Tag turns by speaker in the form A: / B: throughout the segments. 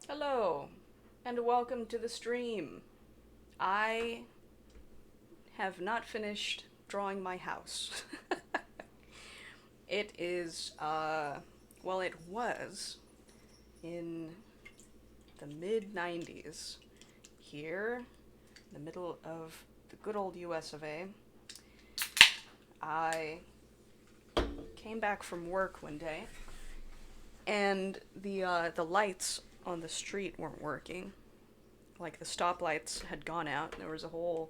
A: Hello, and welcome to the stream. I have not finished drawing my house. It is, well, it was in the mid 90s here, in the middle of the good old US of A. I came back from work one day, and the lights on the street weren't working. Like the stoplights had gone out. There was a whole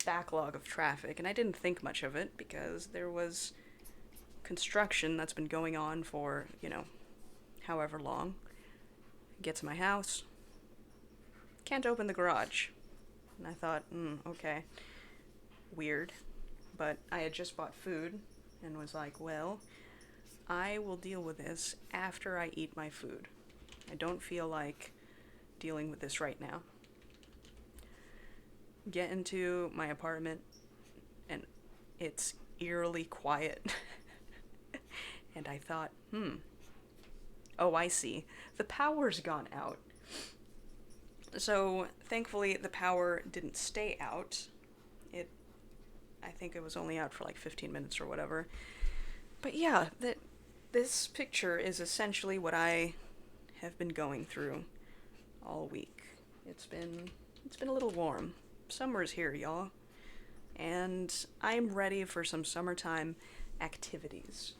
A: backlog of traffic, and I didn't think much of it because there was construction that's been going on for, however long. Get to my house, can't open the garage. And I thought, okay, weird. But I had just bought food and was like, well, I will deal with this after I eat my food. I don't feel like dealing with this right now. Get into my apartment, and it's eerily quiet. And I thought, oh, I see. The power's gone out. So, thankfully, the power didn't stay out. I think it was only out for like 15 minutes or whatever. But yeah, this picture is essentially what I have been going through all week. It's been a little warm. Summer's here, y'all. And I'm ready for some summertime activities.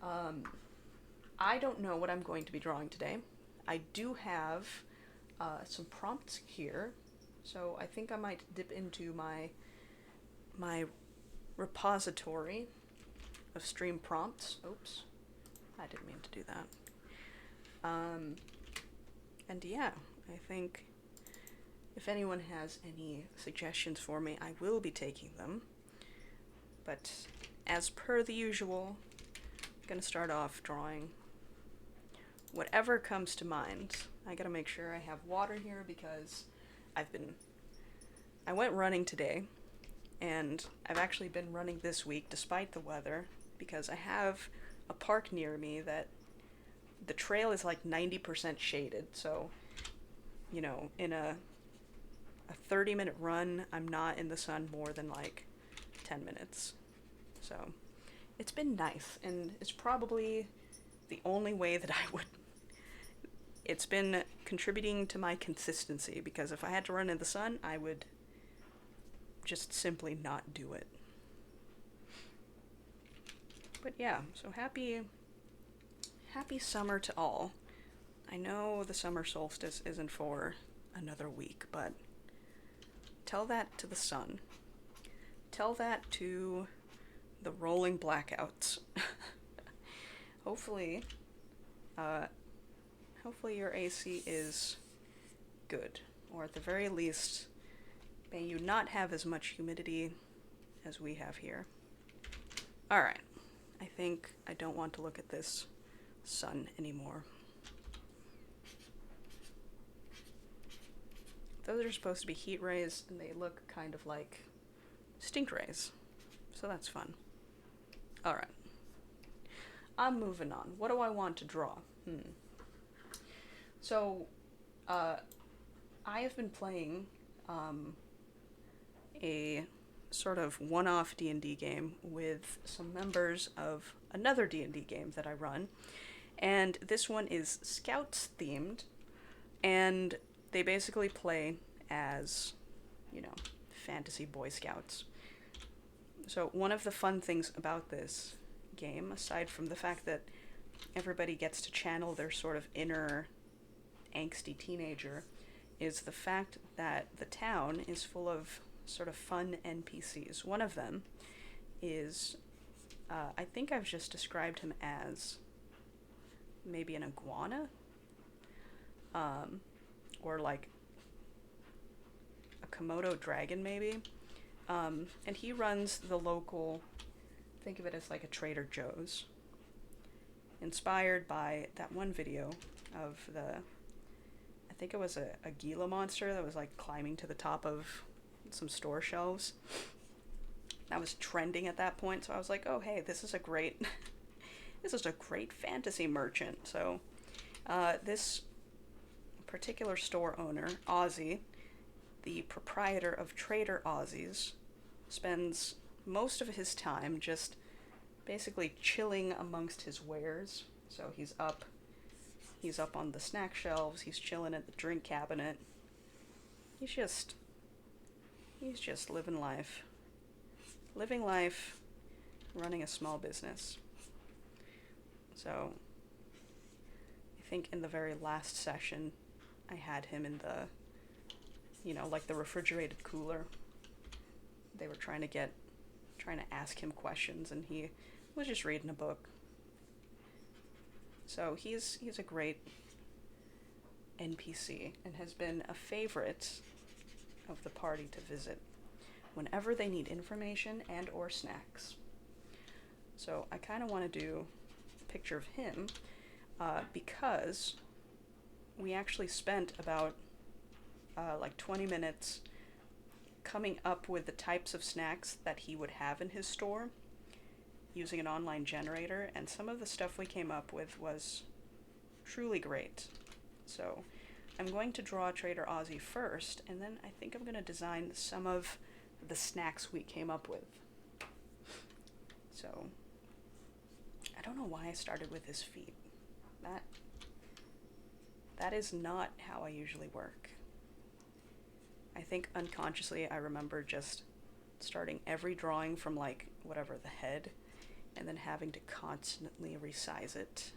A: I don't know what I'm going to be drawing today. I do have some prompts here, so I think I might dip into my repository of stream prompts. Oops, I didn't mean to do that. And yeah, I think if anyone has any suggestions for me, I will be taking them. But as per the usual, I'm gonna start off drawing whatever comes to mind. I gotta make sure I have water here because I went running today, and I've actually been running this week despite the weather because I have a park near me that the trail is like 90% shaded, so, in a 30-minute run, I'm not in the sun more than like 10 minutes. So, it's been nice, and it's probably the only way that I would. It's been contributing to my consistency because if I had to run in the sun, I would just simply not do it. But yeah, so happy summer to all. I know the summer solstice isn't for another week, but tell that to the sun. Tell that to the rolling blackouts. Hopefully, your AC is good, or at the very least, may you not have as much humidity as we have here. Alright, I think I don't want to look at this sun anymore. Those are supposed to be heat rays, and they look kind of like stink rays, so that's fun. Alright, I'm moving on. What do I want to draw? So, I have been playing a sort of one-off D&D game with some members of another D&D game that I run, and this one is Scouts themed, and they basically play as, fantasy Boy Scouts. So one of the fun things about this game, aside from the fact that everybody gets to channel their sort of inner angsty teenager, is the fact that the town is full of sort of fun NPCs. One of them is, I think I've just described him as maybe an iguana, or like a Komodo dragon maybe, and he runs the local, think of it as like a Trader Joe's, inspired by that one video of I think it was a Gila monster that was like climbing to the top of some store shelves. That was trending at that point, so I was like, oh hey, this is a great fantasy merchant. So this particular store owner, Ozzy, the proprietor of Trader Ozzy's, spends most of his time just basically chilling amongst his wares. So he's up on the snack shelves, he's chilling at the drink cabinet. He's just living life. Living life, running a small business. So I think in the very last session, I had him in like the refrigerated cooler. They were trying to ask him questions, and he was just reading a book. So he's a great NPC and has been a favorite of the party to visit whenever they need information and or snacks. So I kind of want to do a picture of him because we actually spent about 20 minutes coming up with the types of snacks that he would have in his store using an online generator, and some of the stuff we came up with was truly great. So I'm going to draw Trader Ozzy first, and then I think I'm going to design some of the snacks we came up with. So I don't know why I started with his feet. That is not how I usually work. I think unconsciously I remember just starting every drawing from the head, and then having to constantly resize it.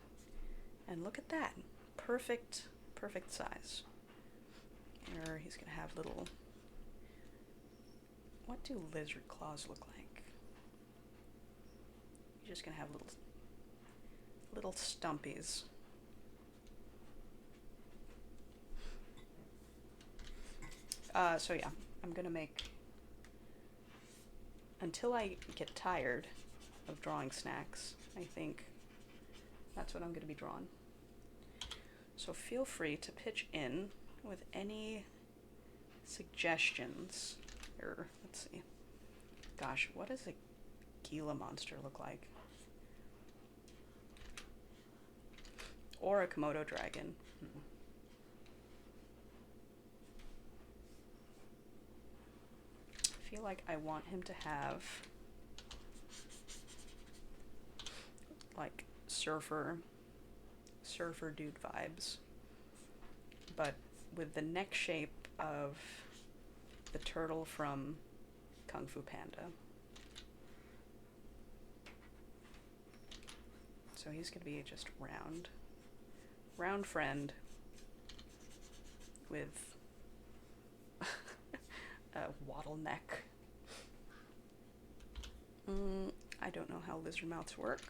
A: And look at that. Perfect size. Here he's gonna have little... What do lizard claws look like? You're just gonna have little stumpies. So yeah, I'm gonna make... Until I get tired of drawing snacks, I think that's what I'm gonna be drawing. So feel free to pitch in with any suggestions. Or, let's see. Gosh, what does a Gila monster look like? Or a Komodo dragon. I feel like I want him to have surfer dude vibes, but with the neck shape of the turtle from Kung Fu Panda. So he's gonna be just round friend with a wattle neck. I don't know how lizard mouths work.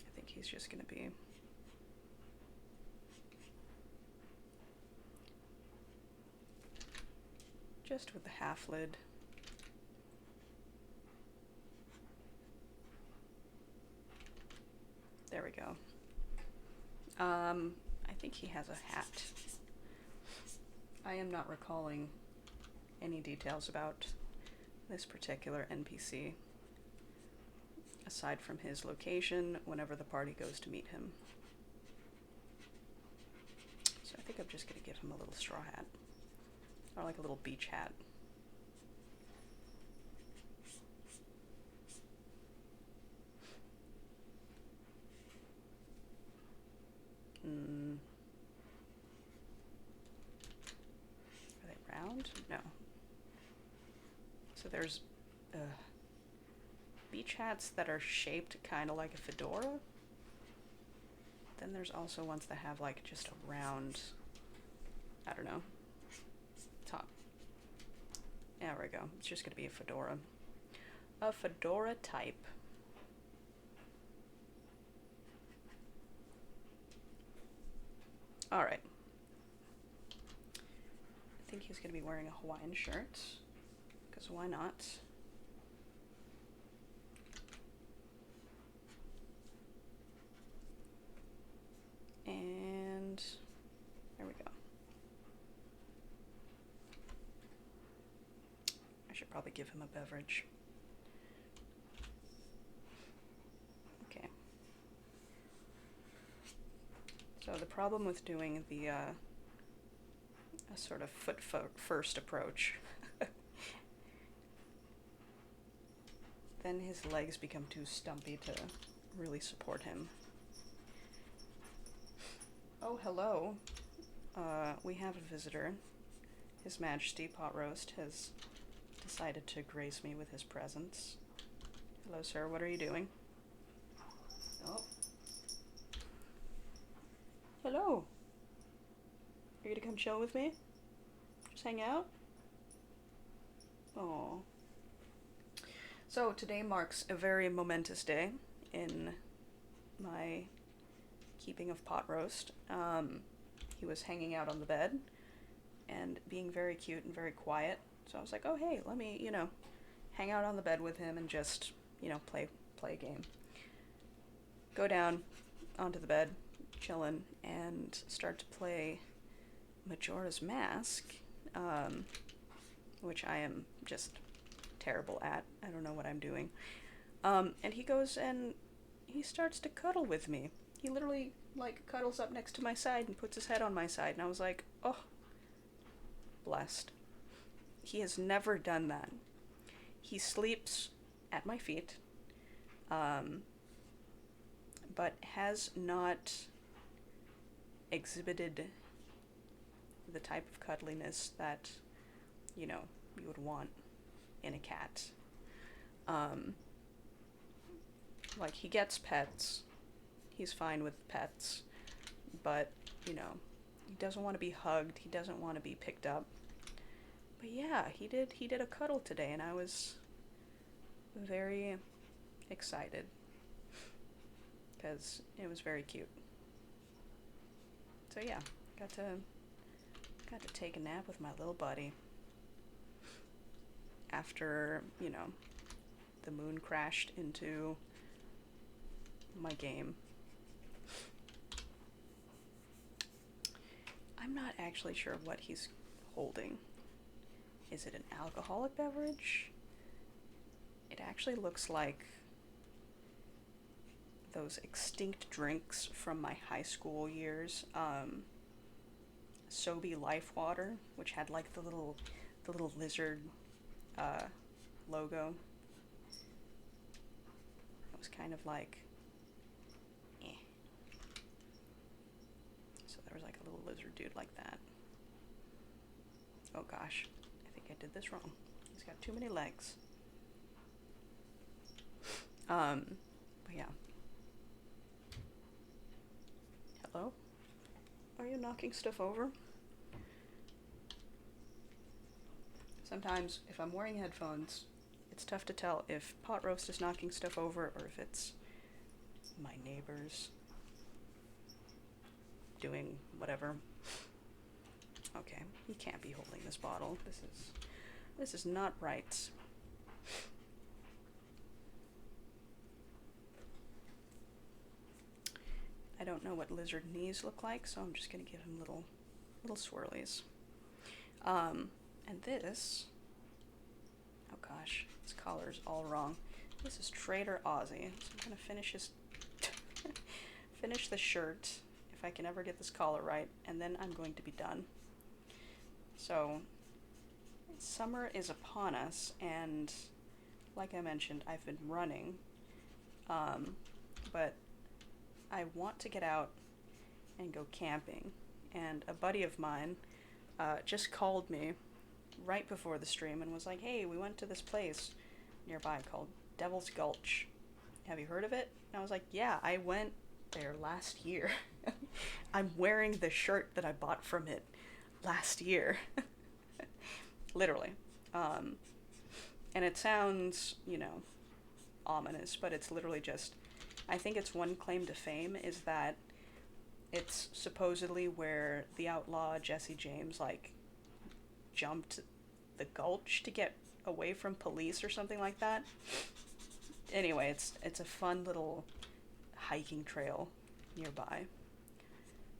A: I think he's just gonna be just with the half lid. There we go. I think he has a hat. I am not recalling any details about this particular NPC, aside from his location whenever the party goes to meet him. So I think I'm just gonna give him a little straw hat, or like a little beach hat. Are they round? No. So there's beach hats that are shaped kind of like a fedora. Then there's also ones that have just a round, I don't know, top. Yeah, there we go. It's just gonna be a fedora. A fedora type. Alright. I think he's gonna be wearing a Hawaiian shirt, because why not? And there we go. I should probably give him a beverage. So the problem with doing the a sort of first approach, then his legs become too stumpy to really support him. Oh, hello. We have a visitor. His Majesty Potroast has decided to grace me with his presence. Hello, sir. What are you doing? Oh. Hello. Are you gonna come chill with me? Just hang out? Oh. So today marks a very momentous day in my keeping of Potroast. He was hanging out on the bed and being very cute and very quiet. So I was like, oh hey, let me, hang out on the bed with him and just, play a game. Go down onto the bed, chillin', and start to play Majora's Mask, which I am just terrible at. I don't know what I'm doing. And he goes and he starts to cuddle with me. He literally, cuddles up next to my side and puts his head on my side. And I was like, oh, blessed. He has never done that. He sleeps at my feet, but has not exhibited the type of cuddliness that, you would want in a cat. He gets pets. He's fine with pets, but, he doesn't want to be hugged. He doesn't want to be picked up. But yeah, he did a cuddle today, and I was very excited because it was very cute. So yeah, got to take a nap with my little buddy after, the moon crashed into my game. I'm not actually sure what he's holding. Is it an alcoholic beverage? It actually looks like those extinct drinks from my high school years. Sobe Life Water, which had the little lizard logo. It was kind of eh. So there was a little lizard dude like that. Oh gosh, I think I did this wrong. He's got too many legs. But yeah. Hello? Are you knocking stuff over? Sometimes, if I'm wearing headphones, it's tough to tell if Potroast is knocking stuff over or if it's my neighbors doing whatever. Okay, he can't be holding this bottle. This is not right. I don't know what lizard knees look like, so I'm just gonna give him little swirlies. And this, oh gosh, his collar's all wrong. This is Trader Ozzy. So I'm gonna finish the shirt if I can ever get this collar right, and then I'm going to be done. So, summer is upon us, and like I mentioned, I've been running, but I want to get out and go camping, and a buddy of mine just called me right before the stream and was like, hey, we went to this place nearby called Devil's Gulch. Have you heard of it? And I was like, yeah, I went there last year. I'm wearing the shirt that I bought from it last year. Literally. And it sounds, ominous, but it's literally just, I think its one claim to fame is that it's supposedly where the outlaw Jesse James, jumped the gulch to get away from police or something like that. Anyway, it's a fun little hiking trail nearby.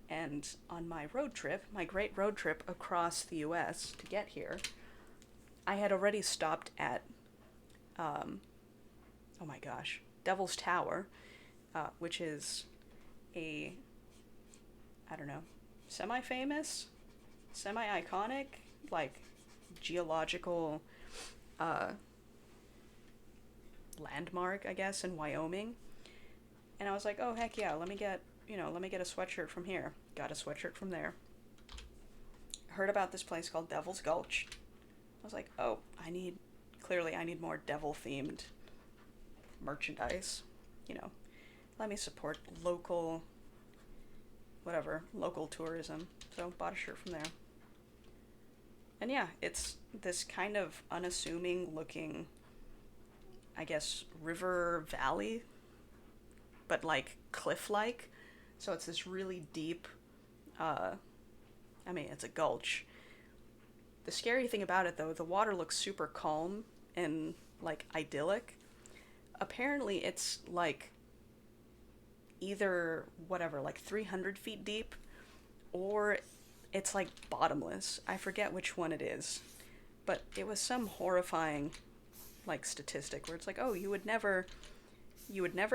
A: And on my great road trip across the US to get here, I had already stopped at, oh my gosh, Devil's Tower, which is I don't know, semi-famous, semi-iconic, like, geological uh, landmark, I guess, in Wyoming. And I was like, oh, heck yeah, let me get a sweatshirt from here. Got a sweatshirt from there. Heard about this place called Devil's Gulch. I was like, oh, clearly I need more devil-themed merchandise. You know, let me support local tourism. So bought a shirt from there. And yeah, it's this kind of unassuming looking, I guess, river valley, but like cliff-like. So it's this really deep, it's a gulch. The scary thing about it, though, the water looks super calm and, like, idyllic. Apparently it's, like, either, whatever, like 300 feet deep, or it's, like, bottomless. I forget which one it is. But it was some horrifying, like, statistic where it's like, oh, you would never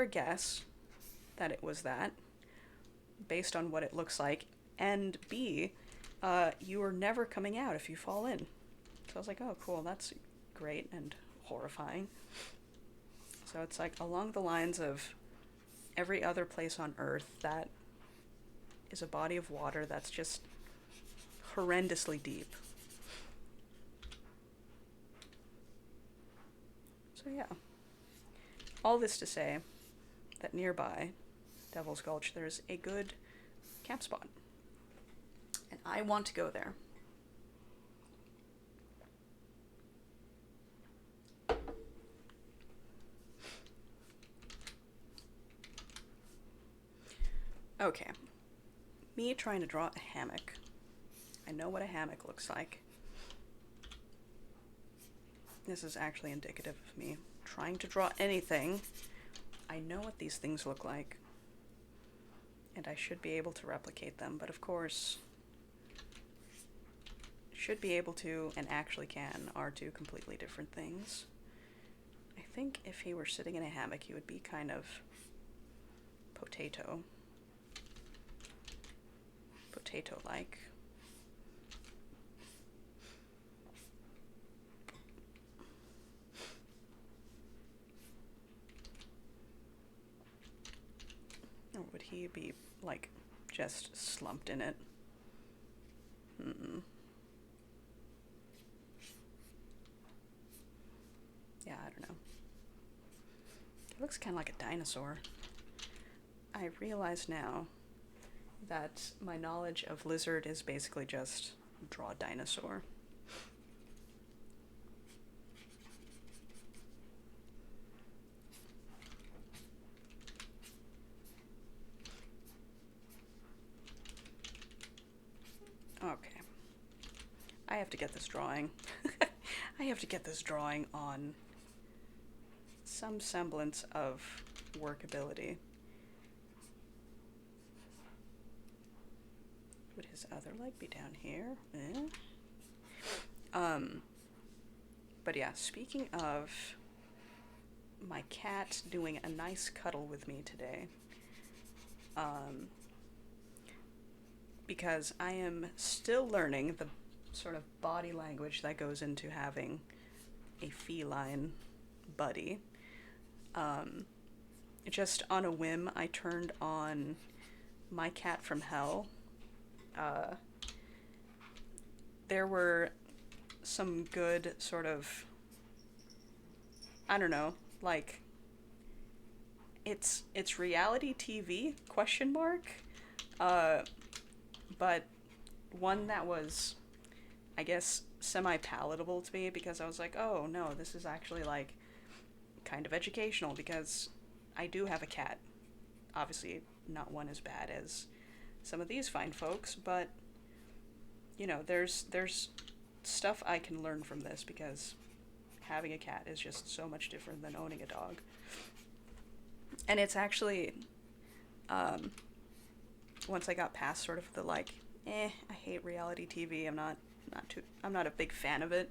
A: guess that it was that, based on what it looks like, and B, you are never coming out if you fall in. So I was like, oh, cool, that's great and horrifying. So it's like along the lines of every other place on Earth that is a body of water that's just horrendously deep. So yeah. All this to say that nearby Devil's Gulch there's a good camp spot. And I want to go there. Okay. Me trying to draw a hammock. I know what a hammock looks like. This is actually indicative of me trying to draw anything. I know what these things look like. And I should be able to replicate them, but of course, should be able to and actually can are two completely different things. I think if he were sitting in a hammock, he would be kind of potato-like. Or would he be, like, just slumped in it? Yeah, I don't know. It looks kind of like a dinosaur. I realize now that my knowledge of lizard is basically just draw dinosaur. Okay. I have to get this drawing. I have to get this drawing on some semblance of workability. Would his other leg be down here? But yeah, speaking of my cat doing a nice cuddle with me today, because I am still learning the sort of body language that goes into having a feline buddy. Just on a whim, I turned on My Cat from Hell. There were some good sort of, I don't know, like, it's reality TV, question mark, but one that was, I guess, semi-palatable to me, because I was like, oh no, this is actually, like, kind of educational, because I do have a cat. Obviously not one as bad as some of these fine folks, but, you know, there's stuff I can learn from this, because having a cat is just so much different than owning a dog. And it's actually, once I got past sort of the, like, I hate reality TV, I'm not a big fan of it,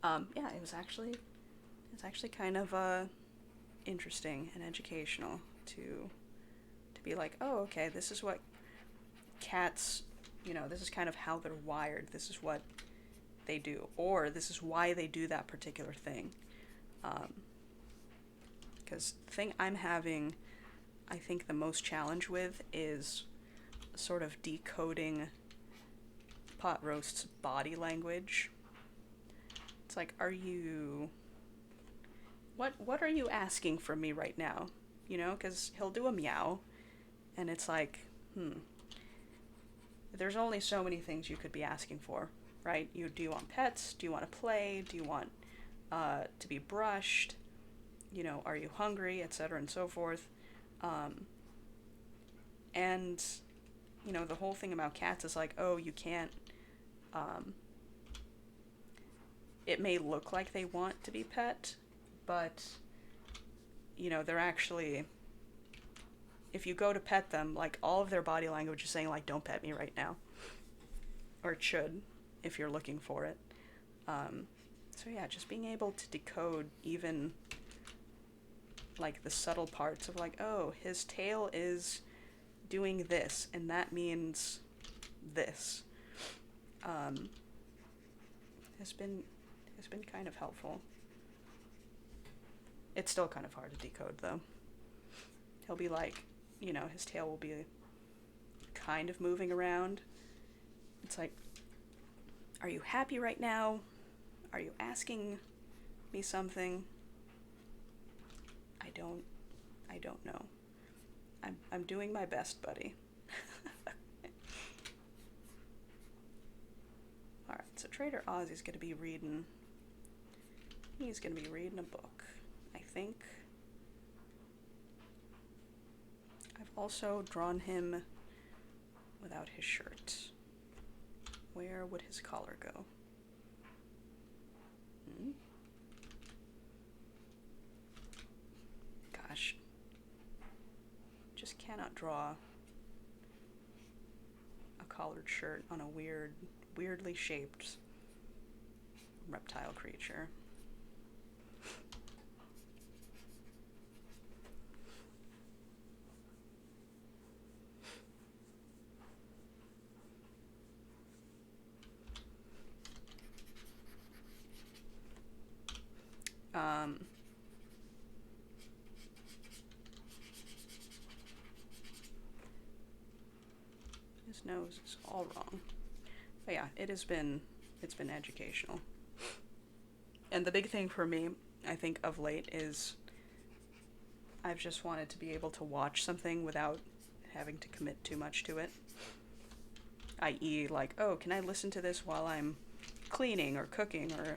A: yeah, it's actually kind of, interesting and educational to be like, oh, okay, this is what cats, this is kind of how they're wired. This is what they do, or this is why they do that particular thing. Because the thing I'm having, I think, the most challenge with is sort of decoding Pot Roast's body language. It's like, what are you asking from me right now? Because he'll do a meow, and it's like, there's only so many things you could be asking for, right? Do you want pets? Do you want to play? Do you want to be brushed? Are you hungry? Etc. and so forth. And, the whole thing about cats is like, oh, you can't, it may look like they want to be pet, but, they're actually, if you go to pet them, like, all of their body language is saying, like, don't pet me right now. Or it should, if you're looking for it. So yeah, just being able to decode even, like, the subtle parts of, like, oh, his tail is doing this, and that means this, has been kind of helpful. It's still kind of hard to decode, though. He'll be like, his tail will be kind of moving around. It's like, are you happy right now? Are you asking me something? I don't know. I'm doing my best, buddy. Alright, so Trader Ozzy's gonna be reading. He's gonna be reading a book, I think. I've also drawn him without his shirt. Where would his collar go? Gosh. Just cannot draw a collared shirt on a weirdly shaped reptile creature. His nose is all wrong. But yeah, it's been educational. And the big thing for me, I think, of late is I've just wanted to be able to watch something without having to commit too much to it. I.e., like, oh, can I listen to this while I'm cleaning or cooking or,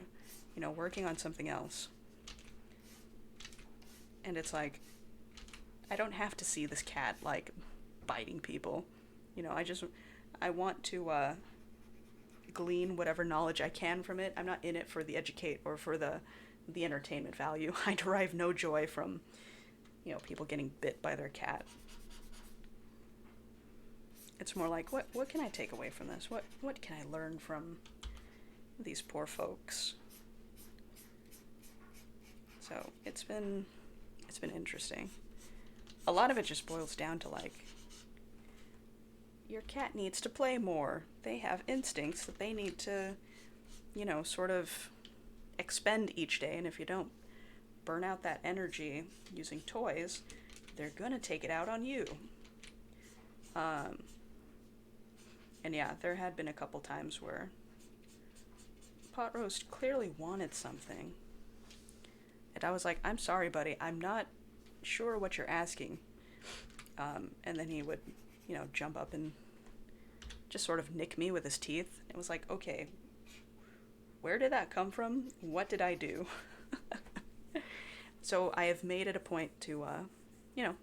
A: working on something else? And it's like, I don't have to see this cat, like, biting people. I want to glean whatever knowledge I can from it. I'm not in it for the educate or for the entertainment value. I derive no joy from, people getting bit by their cat. It's more like, what can I take away from this? What can I learn from these poor folks? So it's been interesting. A lot of it just boils down to, like, your cat needs to play more. They have instincts that they need to, sort of expend each day, and if you don't burn out that energy using toys, they're gonna take it out on you. And yeah, there had been a couple times where Pot Roast clearly wanted something. And I was like, I'm sorry, buddy, I'm not sure what you're asking. And then he would, jump up and just sort of nick me with his teeth. It was like, okay, where did that come from? What did I do? So I have made it a point to,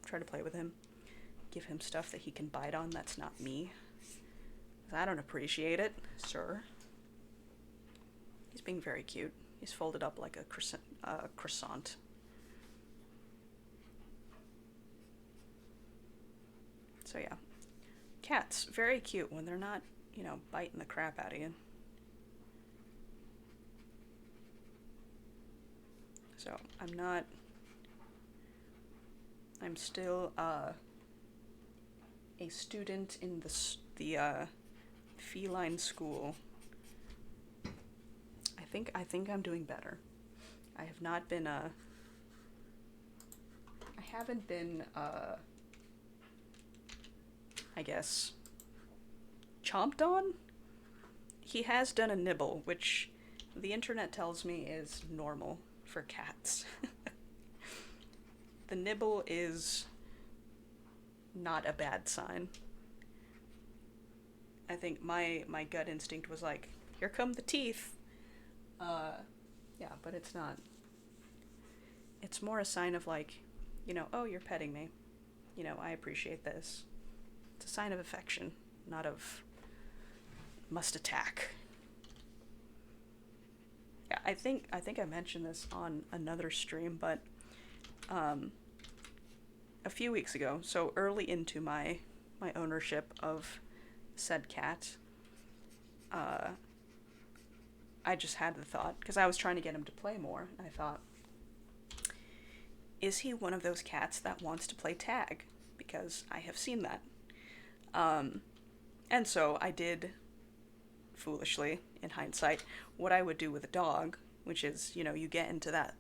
A: try to play with him. Give him stuff that he can bite on that's not me. I don't appreciate it, sir. He's being very cute. He's folded up like a croissant. So yeah. Cats, very cute when they're not, biting the crap out of you. So, I'm still, a student in the feline school. I think I'm doing better. I have not been I haven't been I guess chomped on. He has done a nibble, which the internet tells me is normal for cats. The nibble is not a bad sign. I think my gut instinct was like, here come the teeth. Yeah, but it's not. It's more a sign of like, oh, you're petting me. I appreciate this. It's a sign of affection, not of must attack. Yeah, I think I mentioned this on another stream, but a few weeks ago, so early into my ownership of said cat, I just had the thought, because I was trying to get him to play more, and I thought, is he one of those cats that wants to play tag? Because I have seen that. And so I did, foolishly, in hindsight, what I would do with a dog, which is, you get into that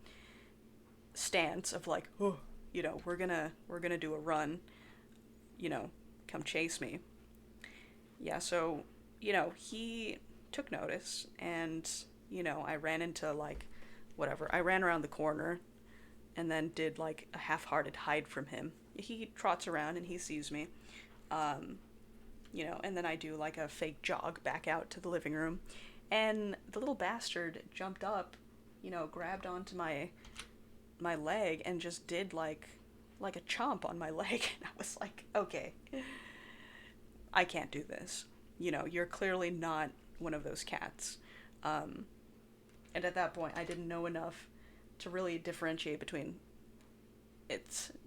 A: stance of like, oh, we're gonna do a run, come chase me. Yeah, so, he took notice, and, I ran into, like, whatever. I ran around the corner, and then did, like, a half-hearted hide from him. He trots around, and he sees me, and then I do, like, a fake jog back out to the living room, and the little bastard jumped up, grabbed onto my leg, and just did, like a chomp on my leg, and I was like, okay, I can't do this. You're clearly not one of those cats. And at that point, I didn't know enough to really differentiate between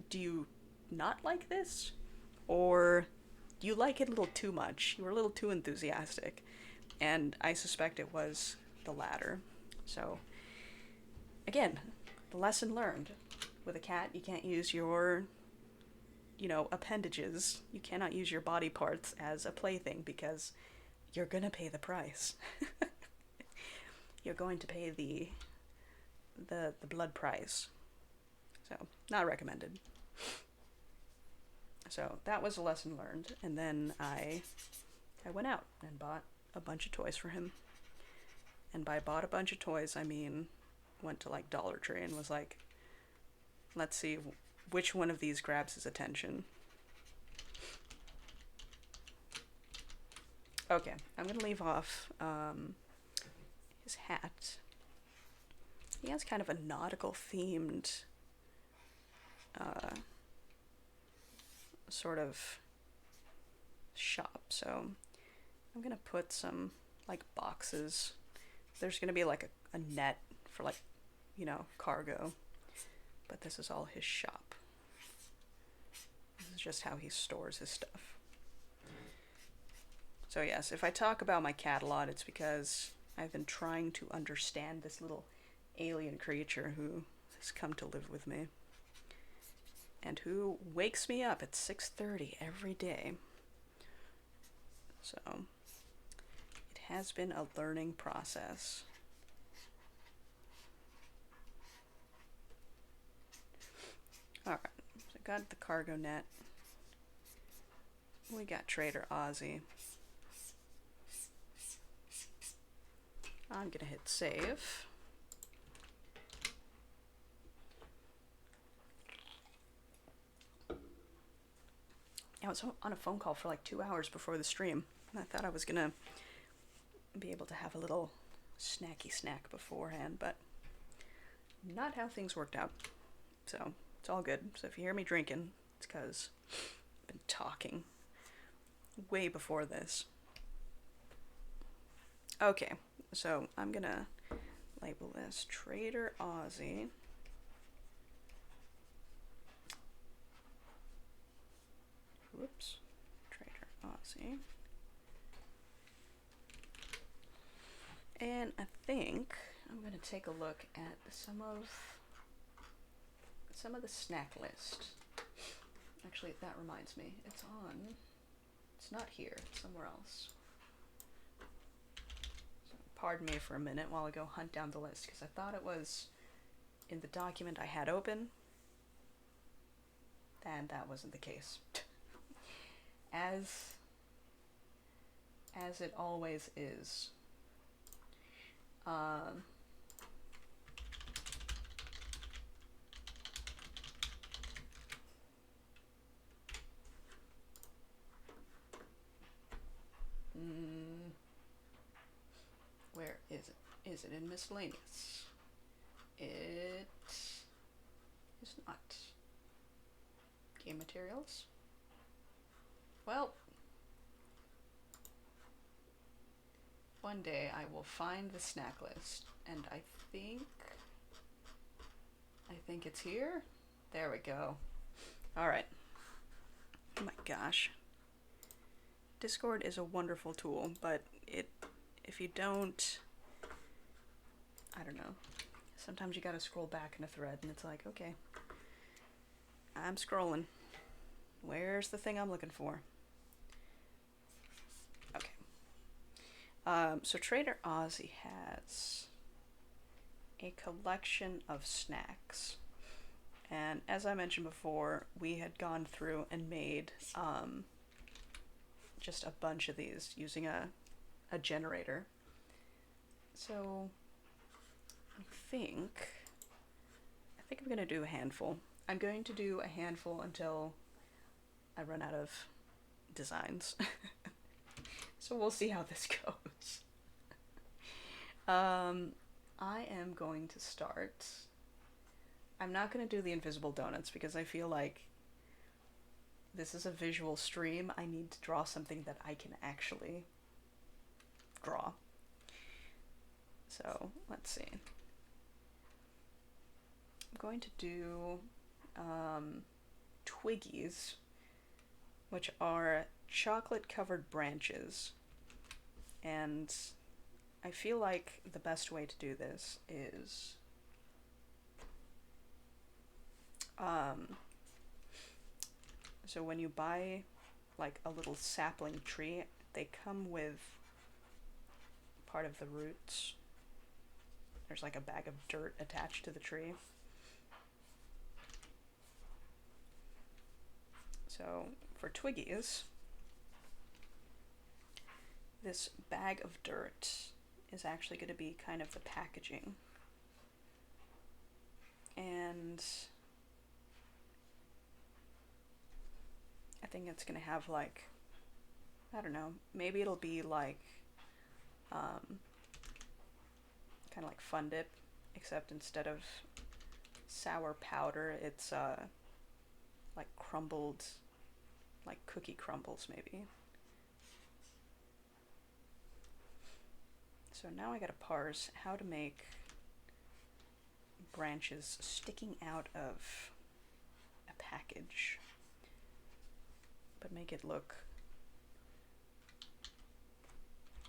A: do you not like this? Or do you like it a little too much? You were a little too enthusiastic. And I suspect it was the latter. So, again, the lesson learned. With a cat, you can't use your appendages. You cannot use your body parts as a plaything because you're gonna pay the price. You're going to pay the blood price. So, not recommended. So, that was a lesson learned. And then I went out and bought a bunch of toys for him. And by bought a bunch of toys, I mean went to like Dollar Tree and was like, let's see which one of these grabs his attention. Okay, I'm gonna leave off his hat. He has kind of a nautical themed sort of shop, so I'm gonna put some like boxes. There's gonna be like a net for like, cargo, but this is all his shop. This is just how he stores his stuff. So yes, if I talk about my cat a lot, it's because I've been trying to understand this little alien creature who has come to live with me. And who wakes me up at 6:30 every day. So, it has been a learning process. Alright, so I got the cargo net. We got Trader Ozzy. I'm gonna hit save. I was on a phone call for like 2 hours before the stream, and I thought I was gonna be able to have a little snacky snack beforehand, but not how things worked out. So, it's all good. So if you hear me drinking, it's because I've been talking way before this. Okay, so I'm gonna label this Trader Ozzy. Whoops. Trader Ozzy. And I think I'm gonna take a look at some of the snack list. Actually, that reminds me, it's on It's not here, it's somewhere else. So pardon me for a minute while I go hunt down the list, because I thought it was in the document I had open, and that wasn't the case. As it always is. Where is it? Is it in miscellaneous? It is not. Game materials? Well, one day I will find the snack list, and I think it's here. There we go. All right. Oh my gosh. Discord is a wonderful tool, but if you don't, I don't know. Sometimes you gotta scroll back in a thread, and it's like, okay, I'm scrolling. Where's the thing I'm looking for? Okay. So Trader Ozzy has a collection of snacks. And as I mentioned before, we had gone through and made just a bunch of these using a generator. So I think I'm gonna do a handful. I'm going to do a handful until I run out of designs. So we'll see how this goes. I am going to start. I'm not going to do the invisible donuts because I feel like this is a visual stream. I need to draw something that I can actually draw. So let's see. I'm going to do Twiggies, which are chocolate covered branches. And I feel like the best way to do this is so when you buy like a little sapling tree, they come with part of the roots. There's like a bag of dirt attached to the tree. So for Twiggies, this bag of dirt is actually going to be kind of the packaging. And I think it's going to have like, I don't know, maybe it'll be like kind of like Fun Dip, except instead of sour powder, it's like crumbled, like cookie crumbles maybe. So now I gotta parse how to make branches sticking out of a package, but make it look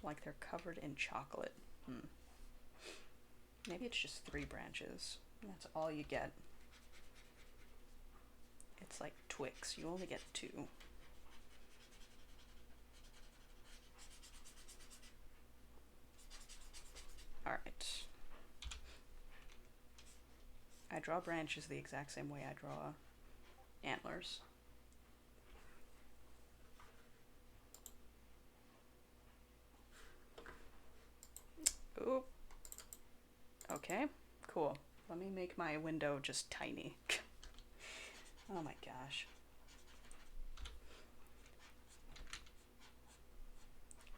A: like they're covered in chocolate. Maybe it's just 3 branches. That's all you get. It's like Twix. You only get 2. Alright. I draw branches the exact same way I draw antlers. Oop. Okay, cool. Let me make my window just tiny. Oh my gosh.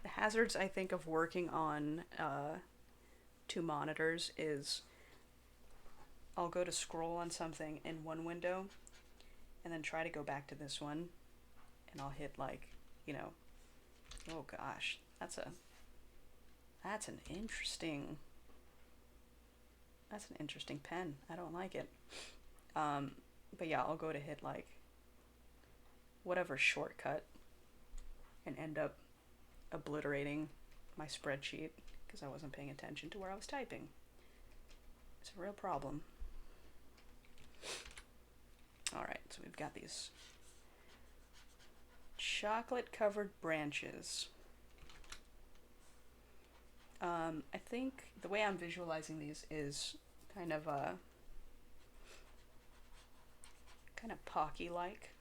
A: The hazards I think of working on 2 monitors is I'll go to scroll on something in one window and then try to go back to this one, and I'll hit like, you know, oh gosh, that's an interesting pen. I don't like it. But yeah, I'll go to hit like whatever shortcut and end up obliterating my spreadsheet because I wasn't paying attention to where I was typing. It's a real problem. Alright, so we've got these Chocolate covered branches. I think the way I'm visualizing these is kind of Pocky like.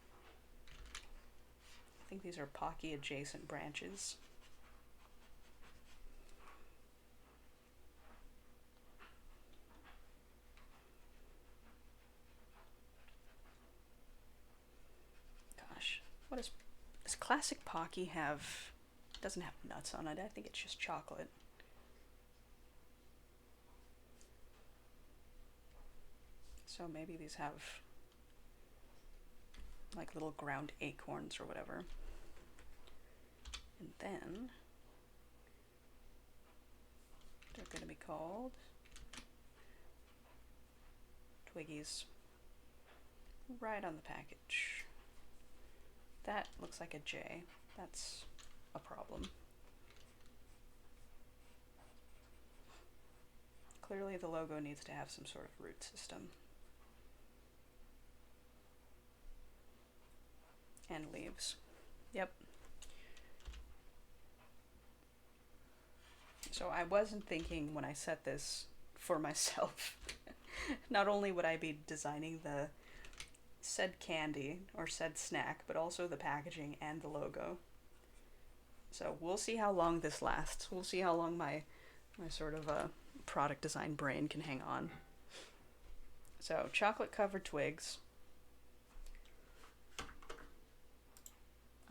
A: I think these are Pocky adjacent branches. Gosh, what does classic Pocky have? It doesn't have nuts on it. I think it's just chocolate. So maybe these have like little ground acorns or whatever. And then they're going to be called Twiggies. Right on the package. That looks like a J. That's a problem. Clearly the logo needs to have some sort of root system. And leaves. Yep. So I wasn't thinking when I set this for myself. Not only would I be designing the said candy or said snack, but also the packaging and the logo. So we'll see how long this lasts. We'll see how long my sort of product design brain can hang on. So chocolate covered twigs.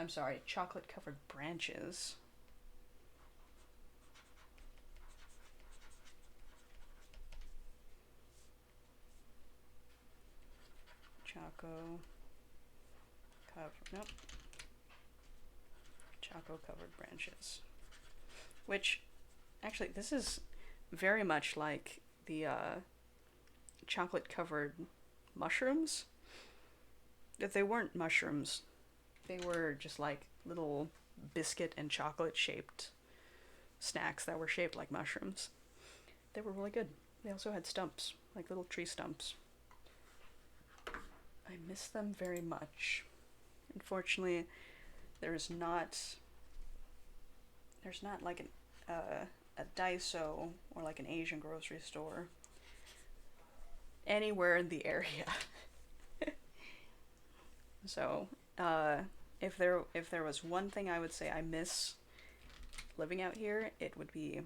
A: I'm sorry, chocolate covered branches. Choco covered branches. Which, actually, this is very much like the chocolate covered mushrooms. If they weren't mushrooms, they were just like little biscuit and chocolate shaped snacks that were shaped like mushrooms. They were really good. They also had stumps, like little tree stumps. I miss them very much. Unfortunately, there's not like a Daiso or like an Asian grocery store anywhere in the area. So, if there was one thing I would say I miss living out here, it would be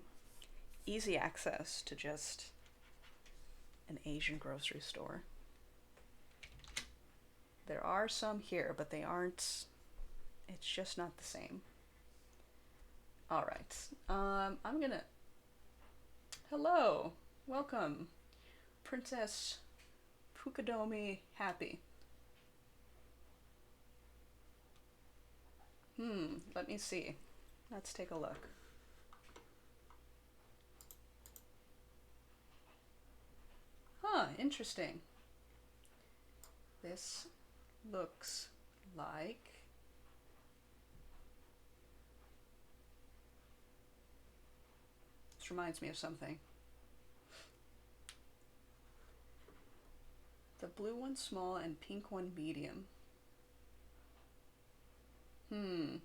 A: easy access to just an Asian grocery store. There are some here, but they aren't. It's just not the same. All right. I'm gonna. Hello, welcome, Princess Pukadomi Happy. Let me see. Let's take a look. Huh, interesting. This looks like this reminds me of something. The blue one small and pink one medium. Do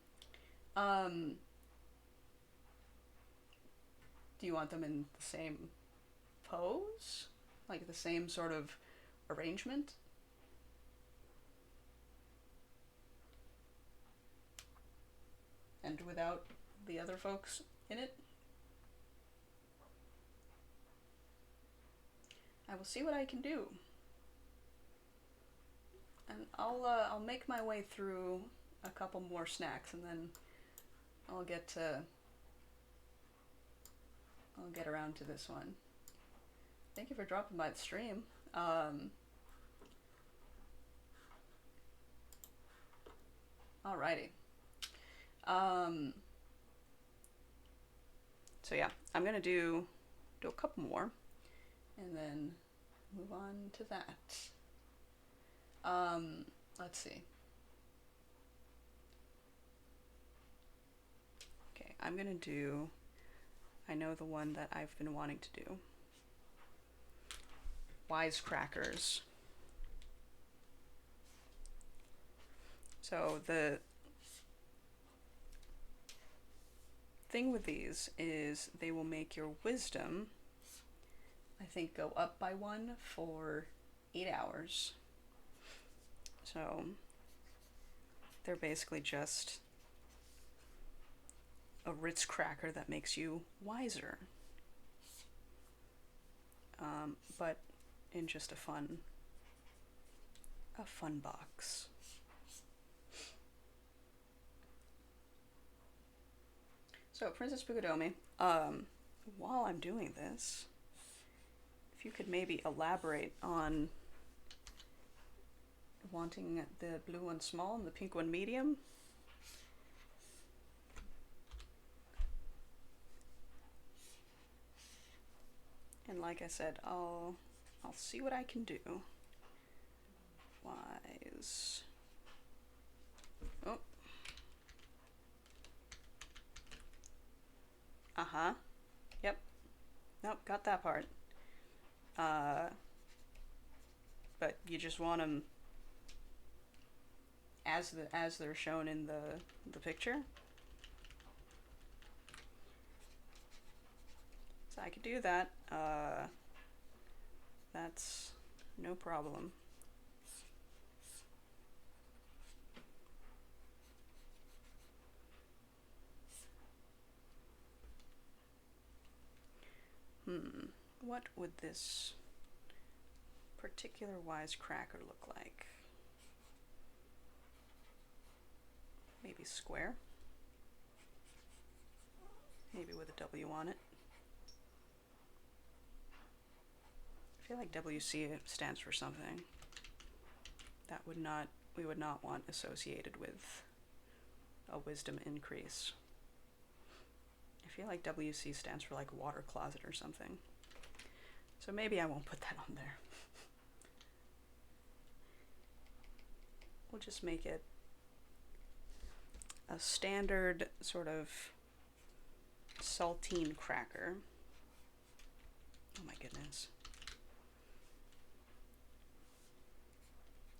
A: you want them in the same pose? Like the same sort of arrangement? And without the other folks in it? I will see what I can do. And I'll make my way through a couple more snacks, and then I'll get around to this one. Thank you for dropping by the stream. Alrighty. So yeah, I'm gonna do a couple more, and then move on to that. Let's see. Okay, I'm gonna do, I know the one that I've been wanting to do. Wisecrackers. So thing with these is they will make your wisdom, I think, go up by 1 for 8 hours. So they're basically just a Ritz cracker that makes you wiser. But in just a fun box. So, Princess Pugadomi, while I'm doing this, if you could maybe elaborate on wanting the blue one small and the pink one medium. And like I said, I'll see what I can do. Wise. Oh. Uh-huh. Yep. Nope, got that part. But you just want them as they're shown in the picture. So I could do that. That's no problem. What would this particular wisecracker look like? Maybe square? Maybe with a W on it. I feel like WC stands for something that we would not want associated with a wisdom increase. I feel like WC stands for like water closet or something. So maybe I won't put that on there. We'll just make it a standard sort of saltine cracker. Oh my goodness.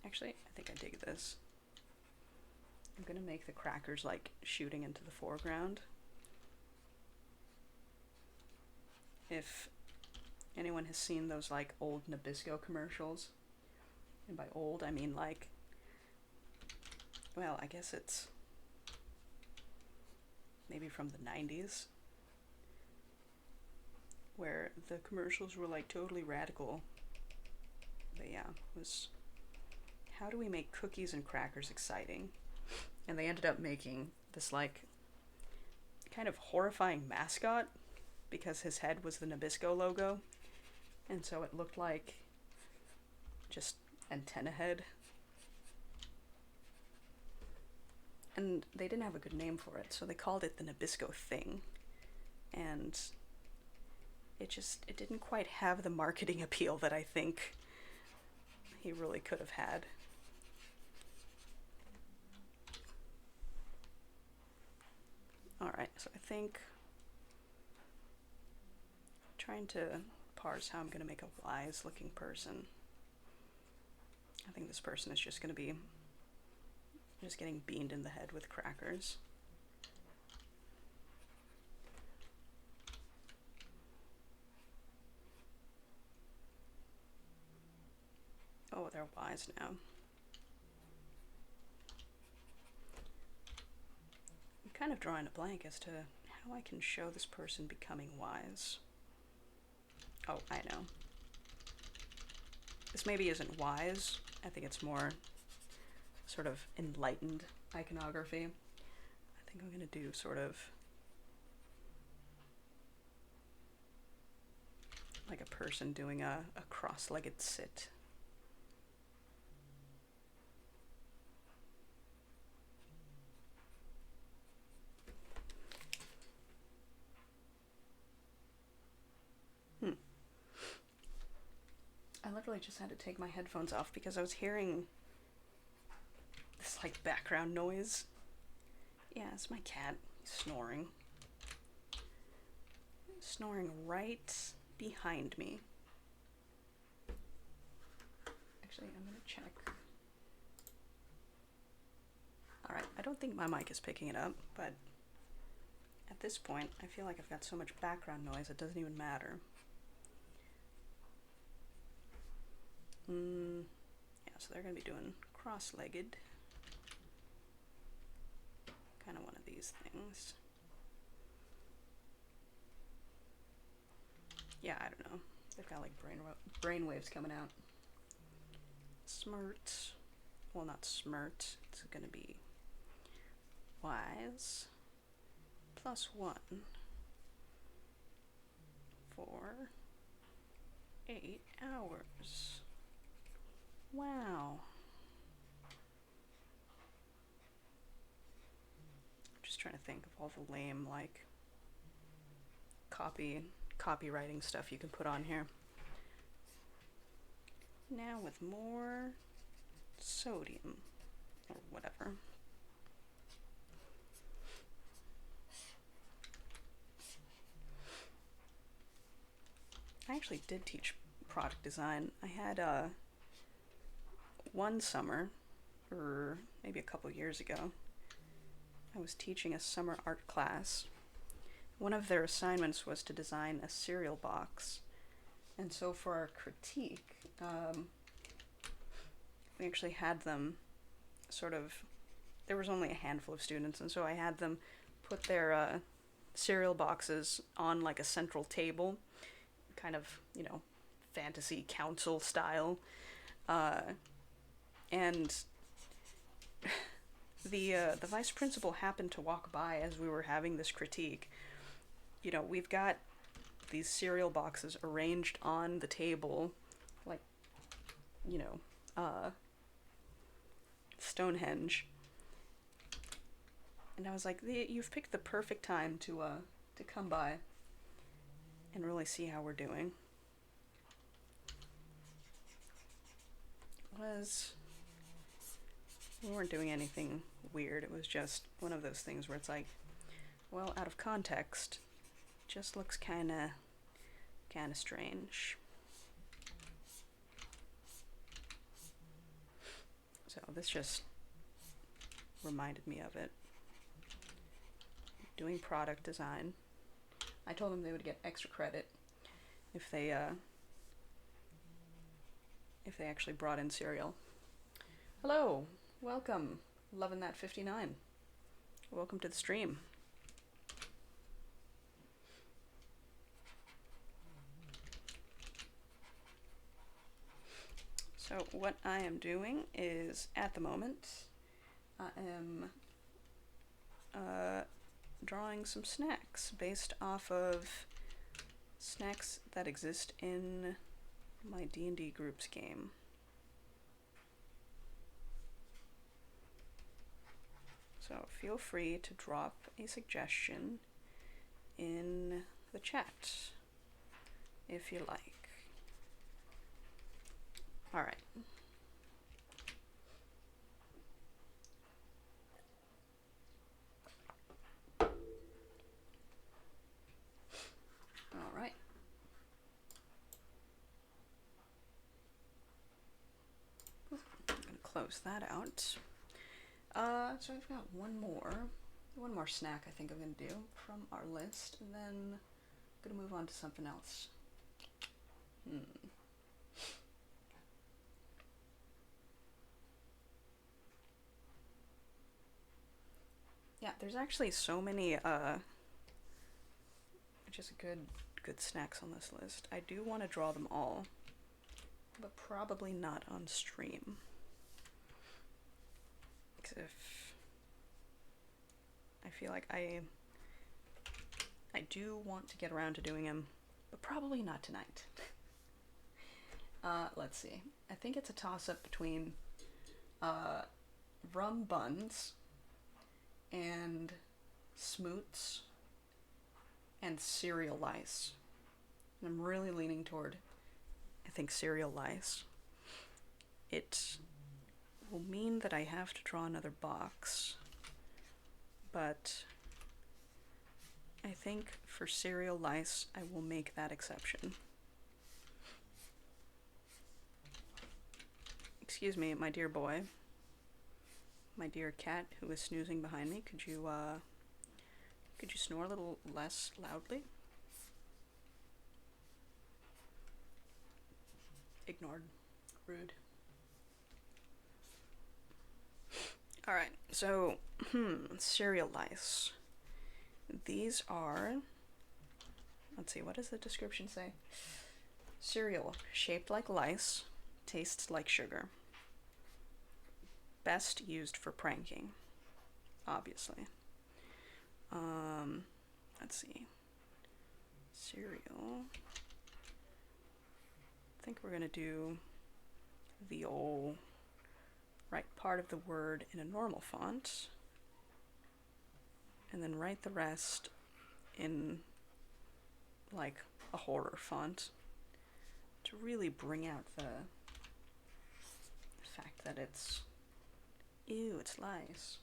A: Actually, I think I dig this. I'm gonna make the crackers like shooting into the foreground. If anyone has seen those like old Nabisco commercials, and by old I mean like, well, I guess it's maybe from the 90s, where the commercials were like totally radical. But yeah, it was, how do we make cookies and crackers exciting? And they ended up making this like kind of horrifying mascot because his head was the Nabisco logo, and so it looked like just antenna head. And they didn't have a good name for it, so they called it the Nabisco thing. And it didn't quite have the marketing appeal that I think he really could have had. Alright, so I think I'm trying to parse how I'm going to make a wise looking person. I think this person is just going to be just getting beamed in the head with crackers. Oh, they're wise now. I'm kind of drawing a blank as to how I can show this person becoming wise. Oh, I know. This maybe isn't wise. I think it's more sort of enlightened iconography. I think I'm going to do sort of like a person doing a cross-legged sit. I literally just had to take my headphones off because I was hearing this like background noise. Yeah, it's my cat. He's snoring. He's snoring right behind me. Actually, I'm gonna check. Alright, I don't think my mic is picking it up, but At this point, I feel like I've got so much background noise it doesn't even matter. Yeah, so they're gonna be doing cross-legged. Kind of one of these things. Yeah, I don't know. They've got like brain waves coming out. Smart. Well, not smart. It's gonna be wise. +1 for 8 hours. Wow. I'm just trying to think of all the lame, like, copywriting stuff you can put on here. Now with more sodium, or whatever. I actually did teach product design. I had one summer, or maybe a couple years ago, I was teaching a summer art class. One of their assignments was to design a cereal box. And so for our critique, we actually had them sort of, there was only a handful of students, and so I had them put their cereal boxes on like a central table, kind of, you know, fantasy council style. And the vice principal happened to walk by as we were having this critique. You know, we've got these cereal boxes arranged on the table, like, you know, Stonehenge. And I was like, you've picked the perfect time to come by and really see how we're doing. We weren't doing anything weird. It was just one of those things where it's like, well, out of context, just looks kind of strange. So this just reminded me of it. Doing product design. I told them they would get extra credit if they actually brought in cereal. Hello, welcome, loving that 59. Welcome to the stream. So what I am doing is, at the moment, I am drawing some snacks based off of snacks that exist in my D&D group's game. So feel free to drop a suggestion in the chat if you like. All right. All right. I'm gonna close that out. So I've got one more snack I think I'm gonna do from our list, and then I'm gonna move on to something else. Yeah, there's actually so many just good snacks on this list. I do want to draw them all, but probably not on stream. Because if I feel like I do want to get around to doing them, but probably not tonight. Let's see. I think it's a toss-up between rum buns and smoots and cereal lice. And I'm really leaning toward, I think, cereal lice. It will mean that I have to draw another box, but I think for cereal lice I will make that exception. Excuse me, my dear boy. My dear cat who is snoozing behind me, could you Could you snore a little less loudly? Ignored. Rude. Alright, so, cereal lice. These are, let's see, what does the description say? Cereal shaped like lice, tastes like sugar. Best used for pranking, obviously. Let's see. Cereal. I think we're gonna do the old write part of the word in a normal font, and then write the rest in like a horror font to really bring out the fact that it's, ew, it's lice.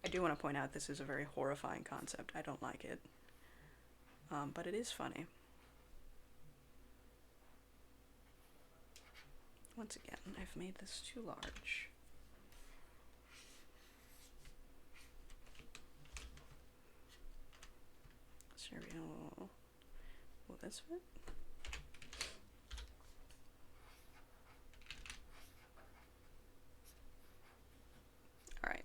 A: I do want to point out this is a very horrifying concept. I don't like it. But it is funny. Once again, I've made this too large. Cereal. Will this fit? Alright.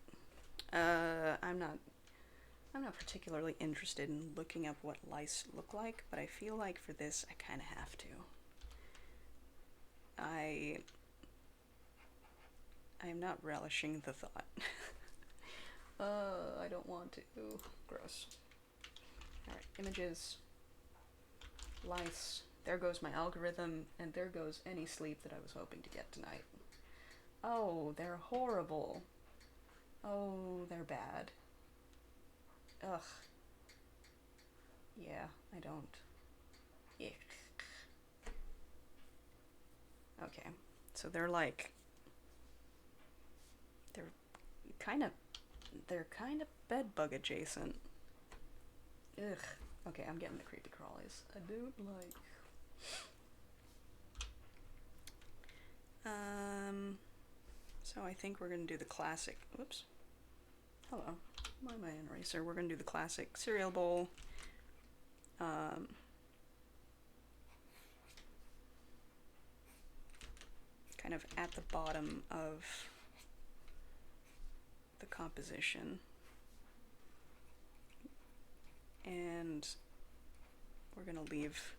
A: I'm not particularly interested in looking up what lice look like, but I feel like for this I kinda have to. I am not relishing the thought. I don't want to. Gross. Alright, images. Lice. There goes my algorithm, and there goes any sleep that I was hoping to get tonight. Oh, they're horrible. Oh, they're bad. Ugh. Yeah, I don't. Yeah. Okay, so they're like, they're kind of bed bug adjacent. Ugh. Okay, I'm getting the creepy crawlies. I don't like. So I think we're gonna do the classic. Whoops. Hello. Why am I in eraser? We're gonna do the classic cereal bowl. Kind of at the bottom of the composition. And we're gonna leave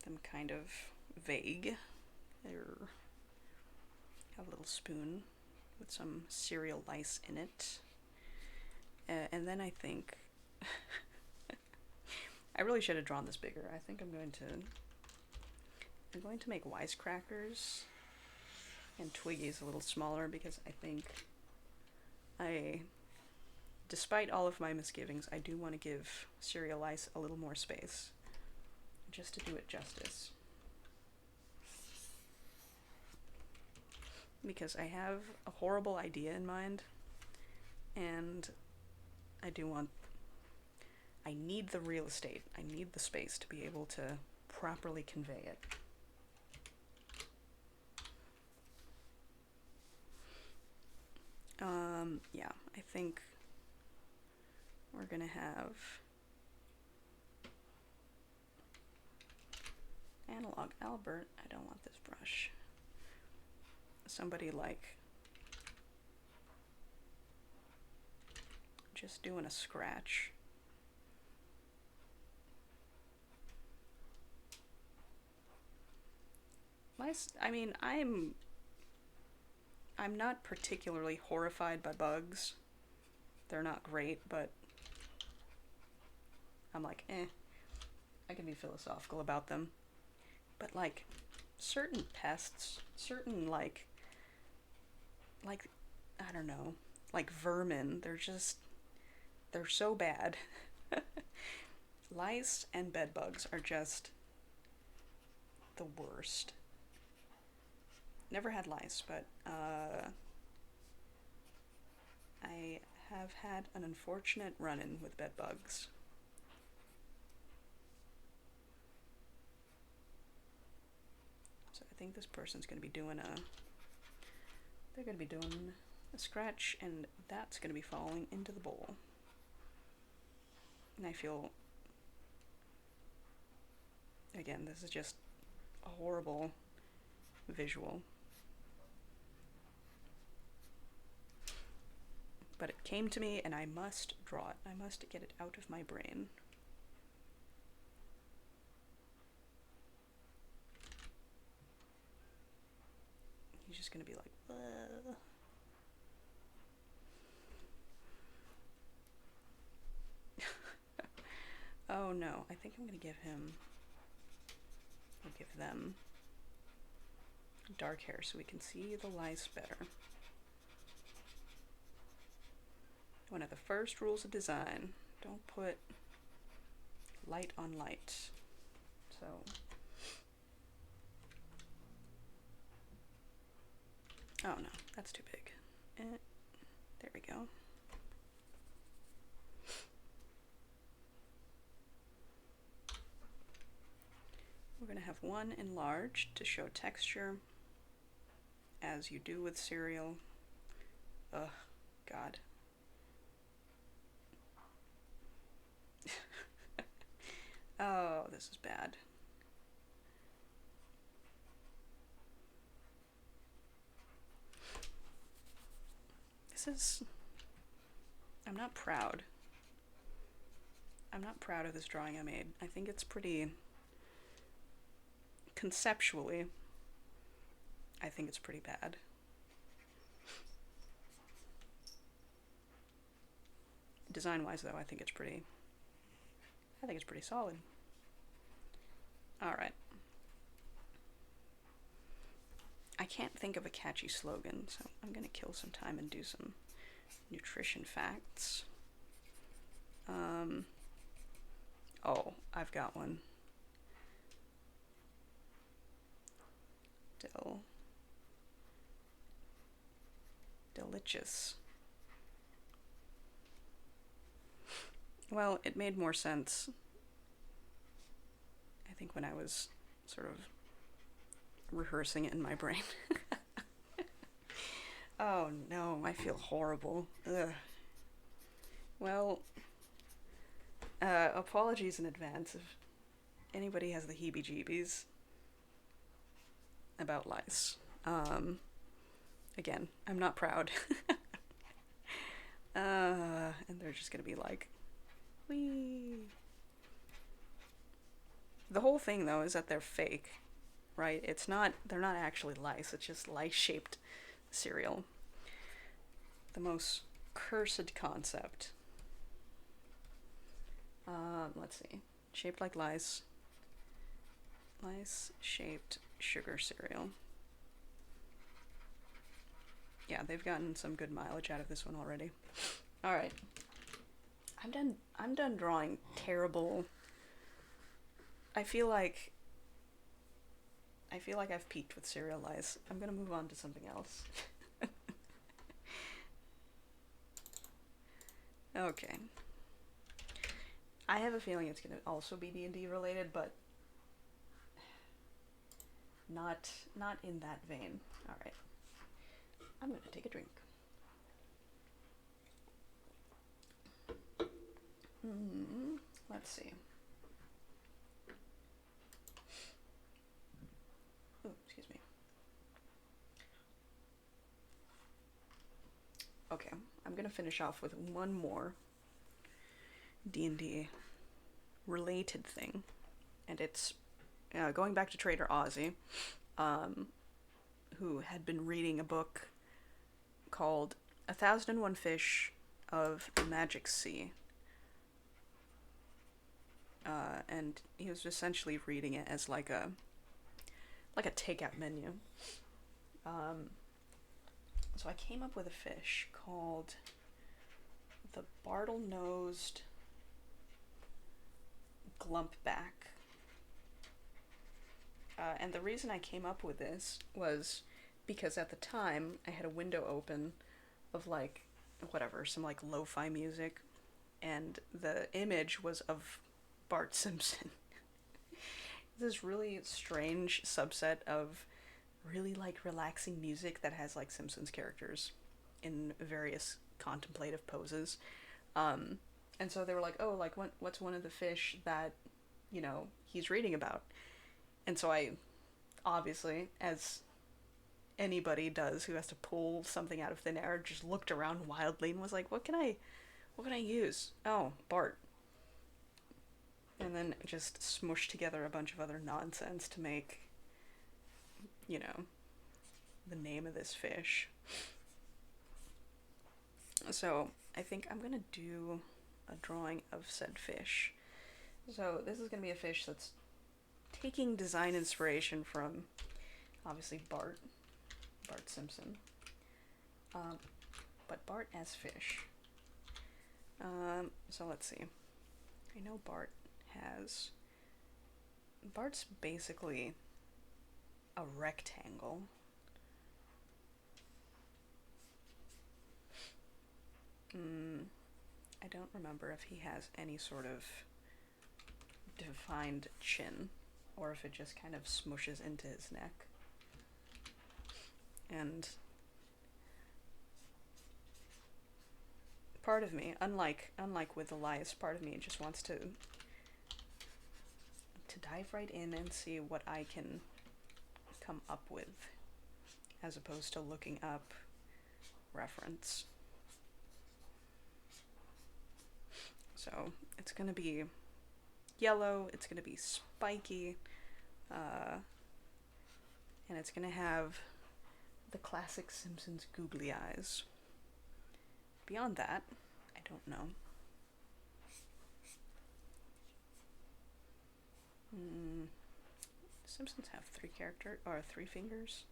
A: them kind of vague. They're have a little spoon with some cereal lice in it. And then I think I really should have drawn this bigger. I think I'm going to make wisecrackers and Twiggies a little smaller because I think despite all of my misgivings, I do want to give cereal lice a little more space just to do it justice. Because I have a horrible idea in mind, and I need the real estate. I need the space to be able to properly convey it. Yeah, I think we're gonna have Analog Albert. I don't want this brush. Somebody like just doing a scratch. I mean, I'm not particularly horrified by bugs. They're not great, but I'm like, I can be philosophical about them. But like, certain pests, certain like, I don't know, like vermin, they're so bad. Lice and bed bugs are just the worst. Never had lice, but I have had an unfortunate run-in with bed bugs. So I think this person's gonna be doing they're gonna be doing a scratch, and that's going to be falling into the bowl. And I feel, again, this is just a horrible visual. But it came to me, and I must draw it. I must get it out of my brain. He's just gonna be like, ugh. Oh no, I think I'm gonna give him, or give them, dark hair so we can see the lice better. One of the first rules of design, don't put light on light. So, oh no, that's too big. There we go. We're going to have one enlarged to show texture, as you do with cereal. Ugh, God. Oh, this is bad. I'm not proud. I'm not proud of this drawing I made. I think it's pretty, conceptually, I think it's pretty bad. Design-wise, though, I think it's pretty solid. Alright. I can't think of a catchy slogan, so I'm gonna kill some time and do some nutrition facts. Oh, I've got one. Delicious. Well, it made more sense, I think, when I was sort of rehearsing it in my brain. Oh no, I feel horrible. Ugh. Well, apologies in advance if anybody has the heebie-jeebies about lice. Again, I'm not proud. And they're just gonna be like, whee. The whole thing, though, is that they're fake, right? They're not actually lice, it's just lice-shaped cereal. The most cursed concept. Let's see. Shaped like lice. Lice-shaped sugar cereal. Yeah, they've gotten some good mileage out of this one already. Alright. I'm done drawing terrible. I feel like I've peaked with cereal lice. I'm gonna move on to something else. Okay. I have a feeling it's gonna also be D&D related, but not in that vein. Alright. I'm gonna take a drink. Let's see. Ooh, excuse me. Okay, I'm gonna finish off with one more D&D related thing, and it's going back to Trader Ozzy, who had been reading a book called 1001 Fish of the Magic Sea. And he was essentially reading it as like a takeout menu. So I came up with a fish called the Bartlenosed Glumpback. And the reason I came up with this was because at the time I had a window open of like, whatever, some like lo-fi music, and the image was of Bart Simpson. This really strange subset of really like relaxing music that has like Simpsons characters in various contemplative poses. Um, and so they were like, oh, like, what's one of the fish that, he's reading about? And so I, obviously, as anybody does who has to pull something out of thin air, just looked around wildly and was like, what can I use? Oh, Bart. And then just smushed together a bunch of other nonsense to make, the name of this fish. So I think I'm gonna do a drawing of said fish. So this is gonna be a fish that's taking design inspiration from, obviously, Bart Simpson. But Bart as fish. So let's see. I know Bart's basically a rectangle. I don't remember if he has any sort of defined chin, or if it just kind of smooshes into his neck. And part of me, unlike with Elias, part of me just wants to dive right in and see what I can come up with, as opposed to looking up reference. So it's gonna be yellow, it's gonna be spiky, and it's gonna have the classic Simpsons googly eyes. Beyond that, I don't know. Simpsons have three fingers?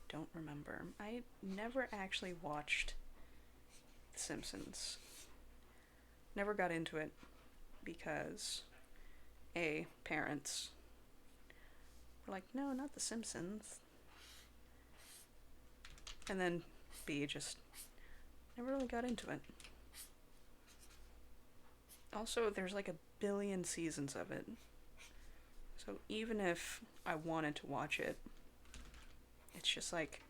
A: Don't remember. I never actually watched The Simpsons. Never got into it because A, parents were like, no, not The Simpsons. And then B, just never really got into it. Also, there's like 1 billion seasons of it. So even if I wanted to watch it, it's just like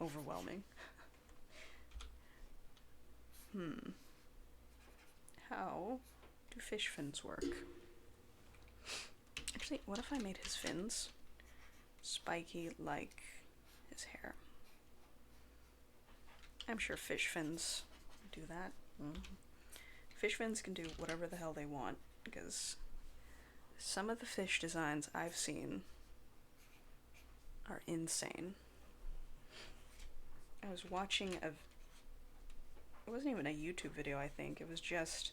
A: overwhelming. How do fish fins work? Actually, what if I made his fins spiky like his hair? I'm sure fish fins do that. Fish fins can do whatever the hell they want, because some of the fish designs I've seen are insane. I was watching it wasn't even a YouTube video, I think. It was just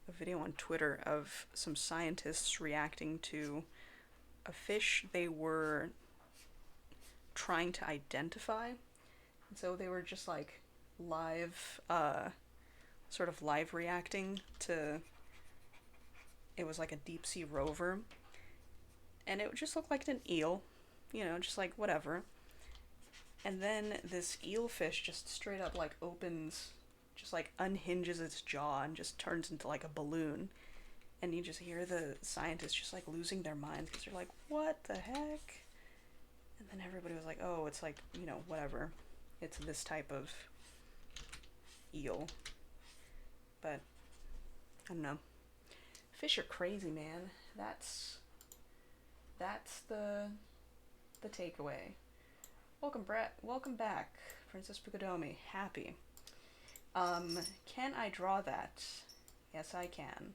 A: a video on Twitter of some scientists reacting to a fish they were trying to identify. And so they were just like live reacting to, it was like a deep sea rover, and it just looked like an eel, just like whatever. And then this eel fish just straight up like opens, just like unhinges its jaw and just turns into like a balloon. And you just hear the scientists just like losing their minds because they're like, what the heck? And then everybody was like, oh, it's like, whatever. It's this type of eel. But I don't know. Fish are crazy, man. That's the takeaway. Welcome back, Princess Pukadomi. Happy. Can I draw that? Yes, I can.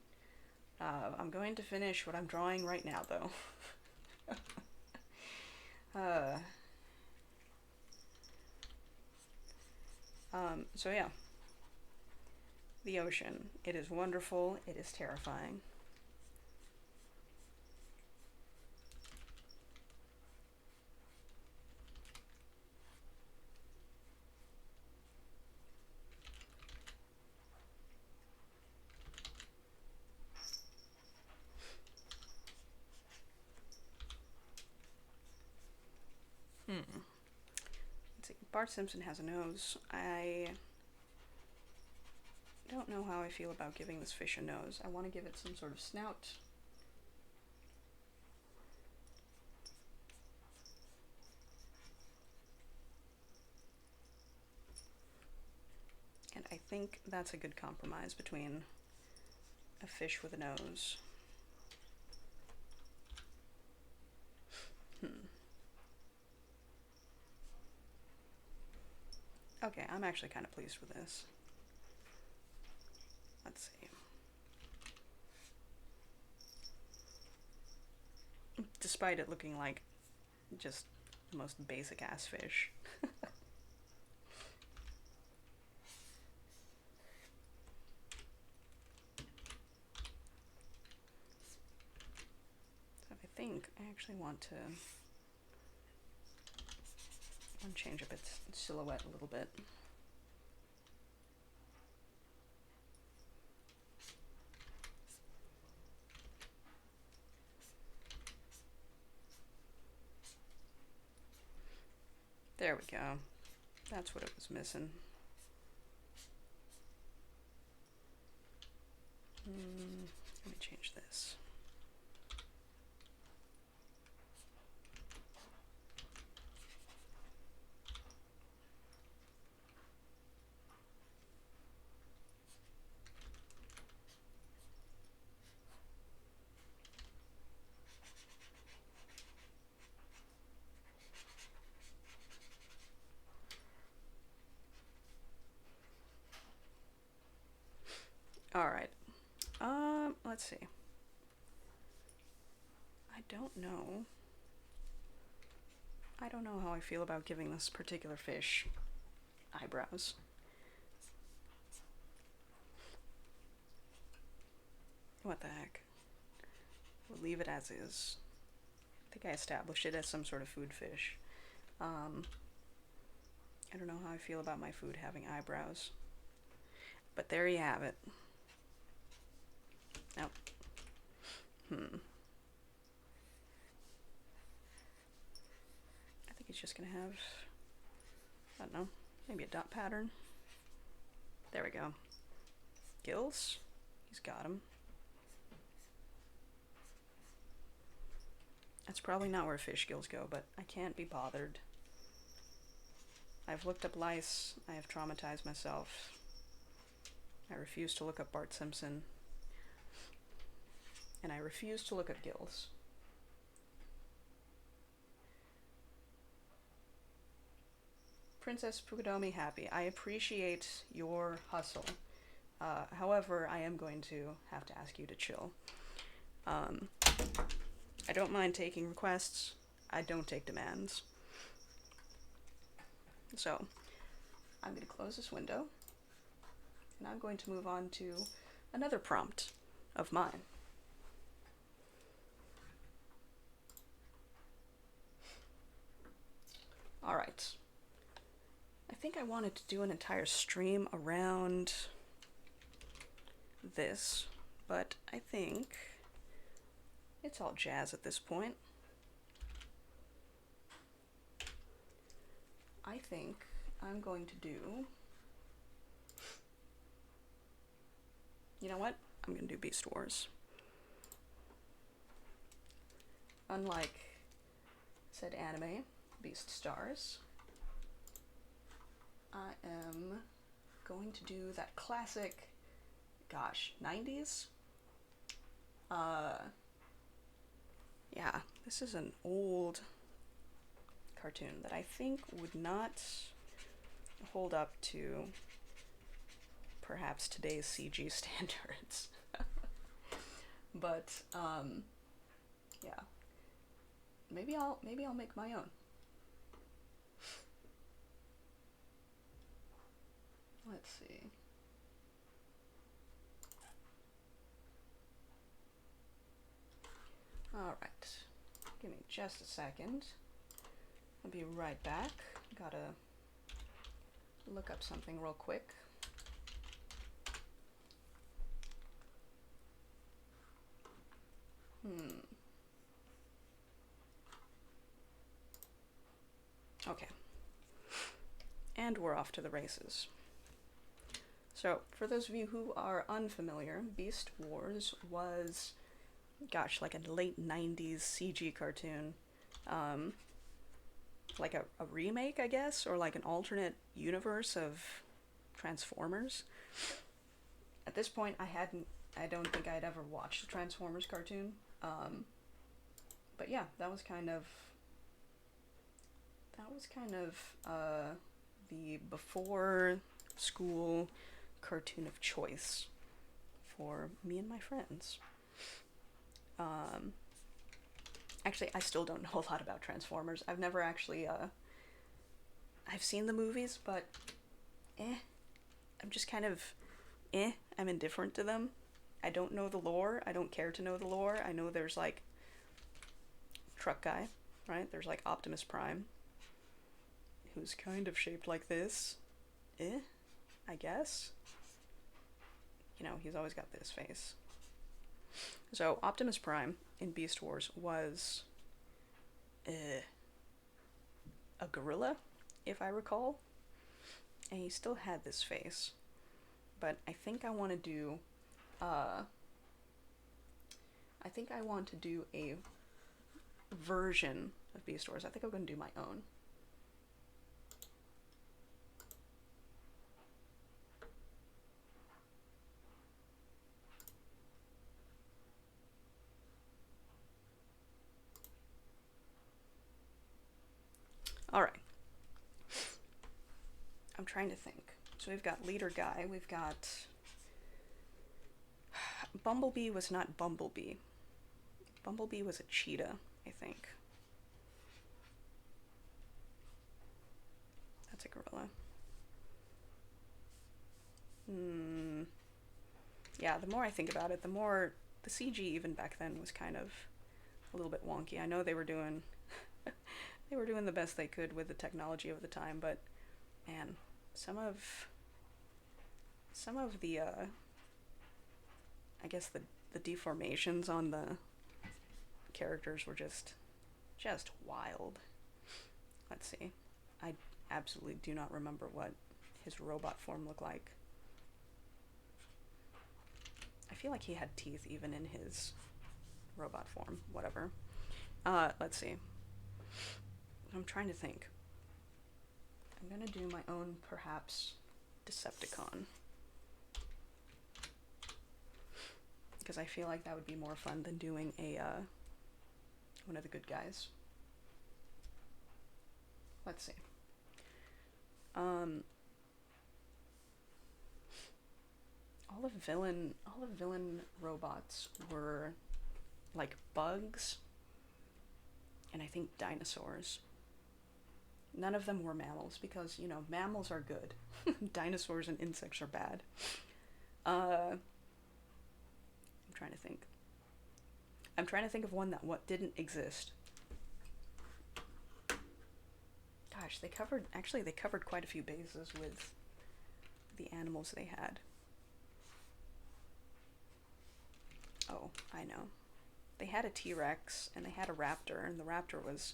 A: I'm going to finish what I'm drawing right now, though. So yeah. The ocean. It is wonderful. It is terrifying. Let's see. Bart Simpson has a nose. I don't know how I feel about giving this fish a nose. I want to give it some sort of snout. think that's a good compromise between a fish with a nose. Okay, I'm actually kind of pleased with this. Let's see. Despite it looking like just the most basic ass fish. So I think I actually want to change up its silhouette a little bit. There we go. That's what it was missing. Let me change this. Alright. Let's see. I don't know how I feel about giving this particular fish eyebrows. What the heck? We'll leave it as is. I think I established it as some sort of food fish. I don't know how I feel about my food having eyebrows. But there you have it. Now, I think he's just gonna have, I don't know, maybe a dot pattern. There we go. Gills. He's got him. That's probably not where fish gills go, but I can't be bothered. I've looked up lice. I have traumatized myself. I refuse to look up Bart Simpson. And I refuse to look up gills. Princess Pukudomi happy. I appreciate your hustle. However, I am going to have to ask you to chill. I don't mind taking requests. I don't take demands. So, I'm going to close this window. And I'm going to move on to another prompt of mine. Alright. I think I wanted to do an entire stream around this, but I think it's all jazz at this point. I think I'm going to do... You know what? I'm going to do Beast Wars. Unlike said anime, Beast Stars, I am going to do that classic, gosh, 90s? Yeah, this is an old cartoon that I think would not hold up to perhaps today's CG standards. But yeah, maybe I'll make my own. Let's see. All right, give me just a second. I'll be right back. Gotta look up something real quick. Okay. And we're off to the races. So, for those of you who are unfamiliar, Beast Wars was, gosh, like a late 90s CG cartoon. Like a remake, I guess, or like an alternate universe of Transformers. At this point, I don't think I'd ever watched a Transformers cartoon. Um, but yeah, that was kind of the before school cartoon of choice for me and my friends. Um, Actually, I still don't know a lot about Transformers. I've never actually, I've seen the movies, but I'm just kind of, I'm indifferent to them. I don't know the lore. I don't care to know the lore. I know there's like Truck Guy, right? There's like Optimus Prime, who's kind of shaped like this. I guess. You know, he's always got this face. So, Optimus Prime in Beast Wars was a gorilla, if I recall. And he still had this face. But I think I want to do. I think I want to do a version of Beast Wars. I think I'm going to do my own. Alright. I'm trying to think. So we've got Leader Guy, we've got... Bumblebee was not Bumblebee. Bumblebee was a cheetah, I think. That's a gorilla. Yeah, the more I think about it, the more... The CG even back then was kind of a little bit wonky. I know they were doing... they were doing the best they could with the technology of the time, but man, some of the I guess the deformations on the characters were just wild. Let's see. I absolutely do not remember what his robot form looked like. I feel like he had teeth even in his robot form. Whatever. Let's see. I'm trying to think. I'm gonna do my own, perhaps, Decepticon. Because I feel like that would be more fun than doing a, one of the good guys. Let's see. All of villain robots were like bugs and I think dinosaurs. None of them were mammals because, you know, mammals are good. Dinosaurs and insects are bad. I'm trying to think. I'm trying to think of one that didn't exist. Gosh, they covered quite a few bases with the animals they had. Oh, I know. They had a T-Rex and they had a raptor, and the raptor was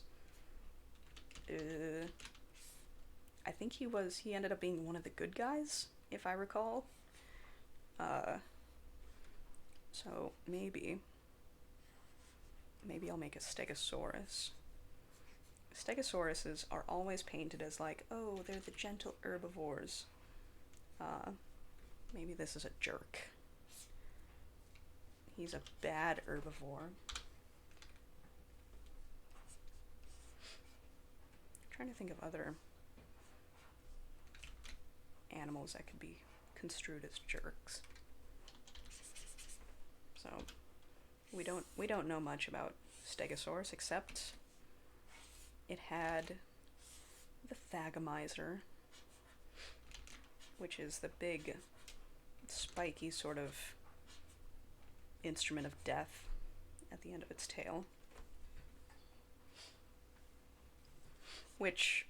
A: I think he ended up being one of the good guys, if I recall. So maybe I'll make a Stegosaurus. Stegosauruses are always painted as like, oh, they're the gentle herbivores. Maybe this is a jerk. He's a bad herbivore. I'm trying to think of other animals that could be construed as jerks. So we don't know much about Stegosaurus except it had the Thagomizer, which is the big spiky sort of instrument of death at the end of its tail, which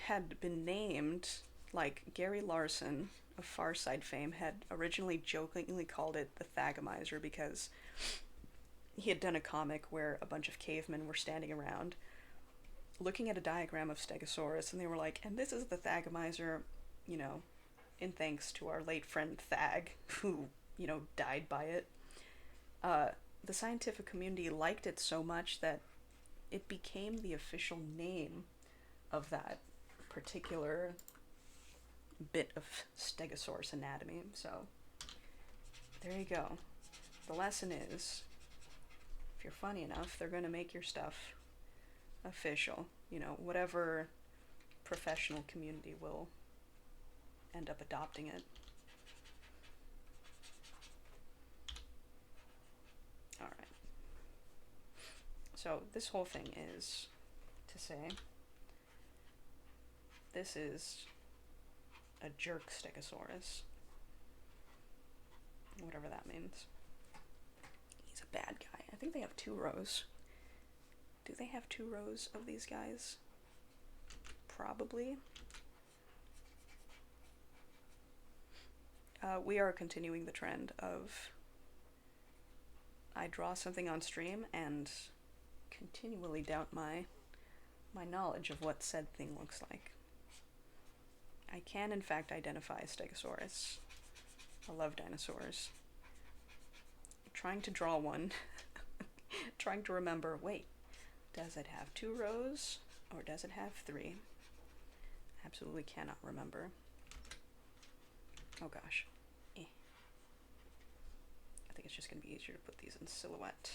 A: had been named, like Gary Larson of Far Side fame had originally jokingly called it the Thagomizer because he had done a comic where a bunch of cavemen were standing around looking at a diagram of Stegosaurus, and they were like, and this is the Thagomizer, you know, in thanks to our late friend Thag, who, you know, died by it. The scientific community liked it so much that it became the official name of that particular bit of Stegosaurus anatomy, so there you go. The lesson is, if you're funny enough, they're going to make your stuff official. You know, whatever professional community will end up adopting it. Alright. So this whole thing is to say, this is a jerk Stegosaurus. Whatever that means. He's a bad guy. I think they have 2 rows. Do they have 2 rows of these guys? Probably. We are continuing the trend of I draw something on stream and continually doubt my knowledge of what said thing looks like. I can in fact identify a Stegosaurus. I love dinosaurs. I'm trying to draw one. Trying to remember, wait, does it have 2 rows or does it have 3? Absolutely cannot remember. Oh gosh. I think it's just going to be easier to put these in silhouette.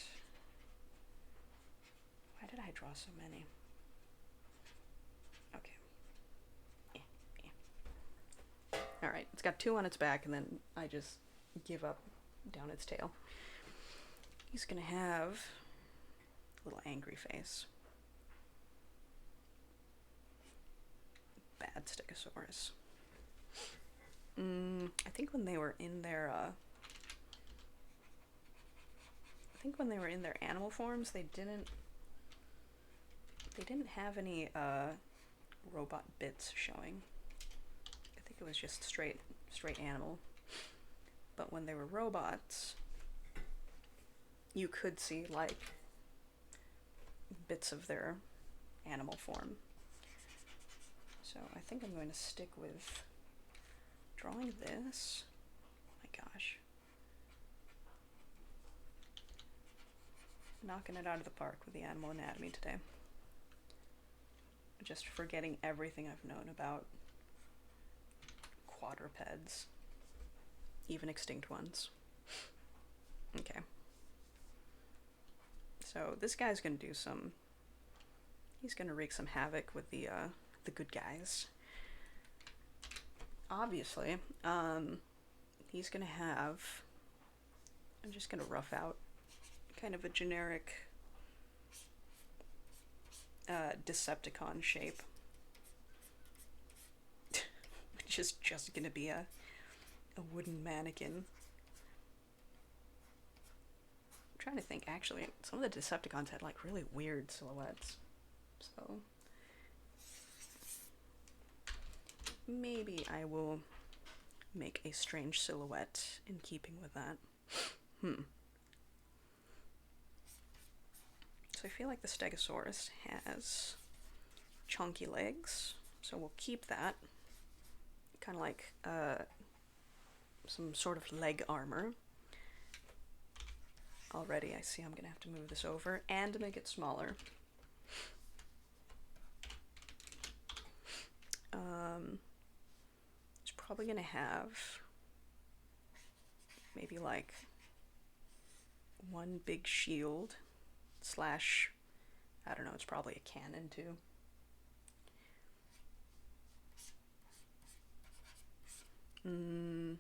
A: Why did I draw so many? Okay. Alright, it's got 2 on its back, and then I just give up down its tail. He's going to have a little angry face. Bad Stegosaurus. I think when they were in their animal forms, they didn't have any robot bits showing. I think it was just straight animal. But when they were robots, you could see like bits of their animal form. So I think I'm going to stick with drawing this. Oh my gosh. Knocking it out of the park with the animal anatomy today. Just forgetting everything I've known about quadrupeds, even extinct ones. Okay. So this guy's gonna do some, he's gonna wreak some havoc with the good guys. Obviously, he's gonna have, I'm just gonna rough out kind of a generic Decepticon shape, which is just gonna be a wooden mannequin. I'm trying to think, actually, some of the Decepticons had like really weird silhouettes, so maybe I will make a strange silhouette in keeping with that. So I feel like the Stegosaurus has chunky legs, so we'll keep that. Kind of like some sort of leg armor. Already I see I'm gonna have to move this over and make it smaller. It's probably gonna have maybe like one big shield slash, I don't know, it's probably a cannon too. I'm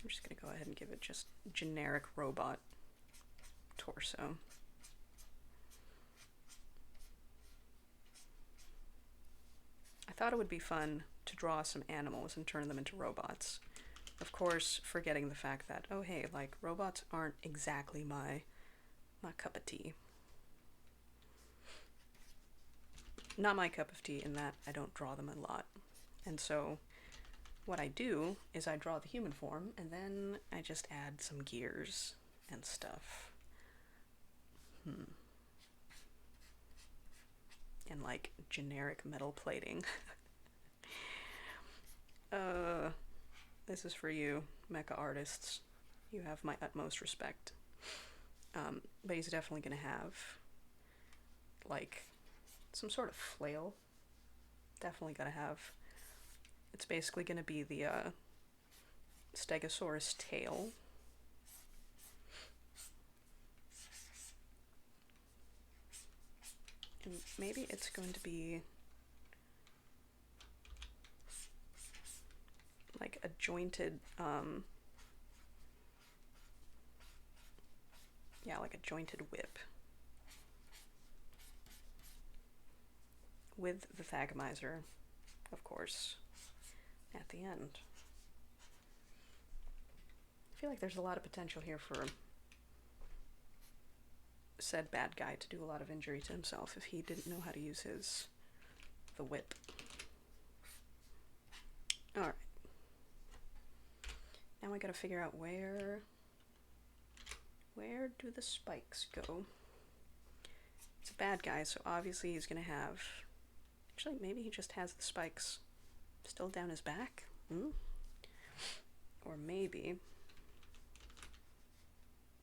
A: just gonna go ahead and give it just generic robot torso. I thought it would be fun to draw some animals and turn them into robots. Of course, forgetting the fact that, oh hey, like, robots aren't exactly my cup of tea. Not my cup of tea in that I don't draw them a lot. And so what I do is I draw the human form and then I just add some gears and stuff. And like generic metal plating. This is for you, mecha artists. You have my utmost respect. But he's definitely gonna have like some sort of flail. Definitely gotta have It's basically going to be the Stegosaurus tail. And maybe it's going to be like a jointed, yeah, like a jointed whip. With the Thagomizer, of course, at the end. I feel like there's a lot of potential here for said bad guy to do a lot of injury to himself if he didn't know how to use the whip. Alright. Now I gotta figure out where do the spikes go? It's a bad guy, so obviously he's gonna have... Actually, maybe he just has the spikes still down his back? Or maybe...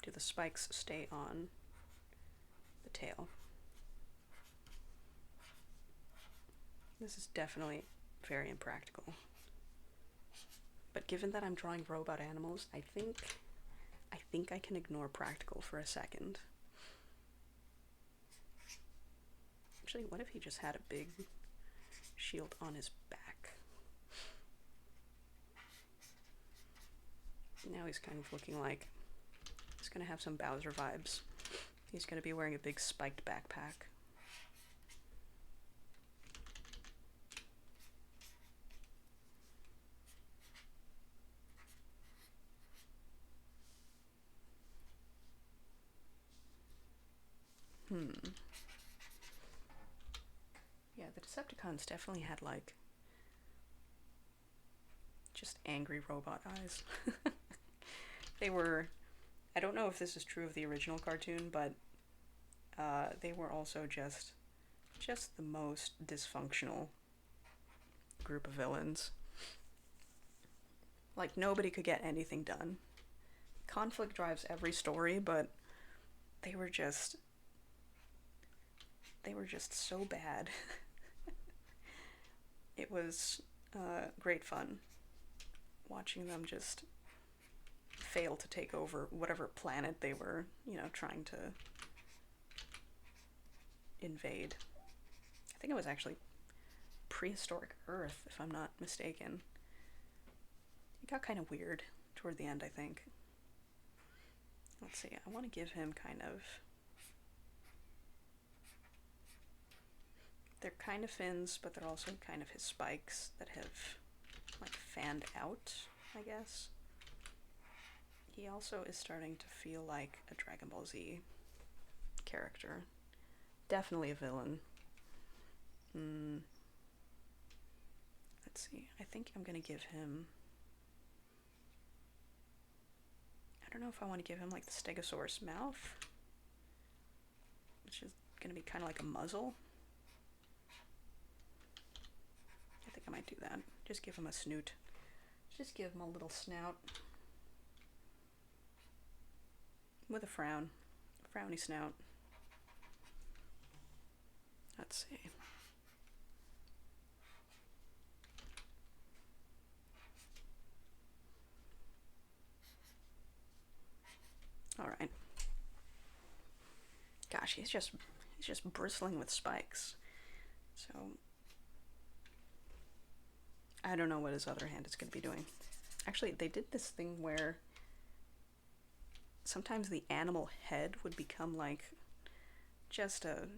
A: do the spikes stay on the tail? This is definitely very impractical. But given that I'm drawing robot animals, I think I can ignore practical for a second. Actually, what if he just had a big shield on his back? Now he's kind of looking like he's gonna have some Bowser vibes. He's gonna be wearing a big spiked backpack. Yeah, the Decepticons definitely had, like, just angry robot eyes. They were... I don't know if this is true of the original cartoon, but they were also just the most dysfunctional group of villains. Like, nobody could get anything done. Conflict drives every story, but they were just so bad. It was great fun watching them just fail to take over whatever planet they were, you know, trying to invade. I think it was actually prehistoric Earth, if I'm not mistaken. It got kind of weird toward the end, I think. Let's see, I want to give him kind of... They're kind of fins, but they're also kind of his spikes that have, like, fanned out, I guess. He also is starting to feel like a Dragon Ball Z character. Definitely a villain. Let's see, I think I'm gonna give him... I don't know if I want to give him, like, the Stegosaurus mouth, which is gonna be kind of like a muzzle. I think I might do that. Just give him a snoot. Just give him a little snout. With a frown. Frowny snout. Let's see. Alright. Gosh, he's just bristling with spikes. So I don't know what his other hand is going to be doing. Actually, they did this thing where sometimes the animal head would become like just a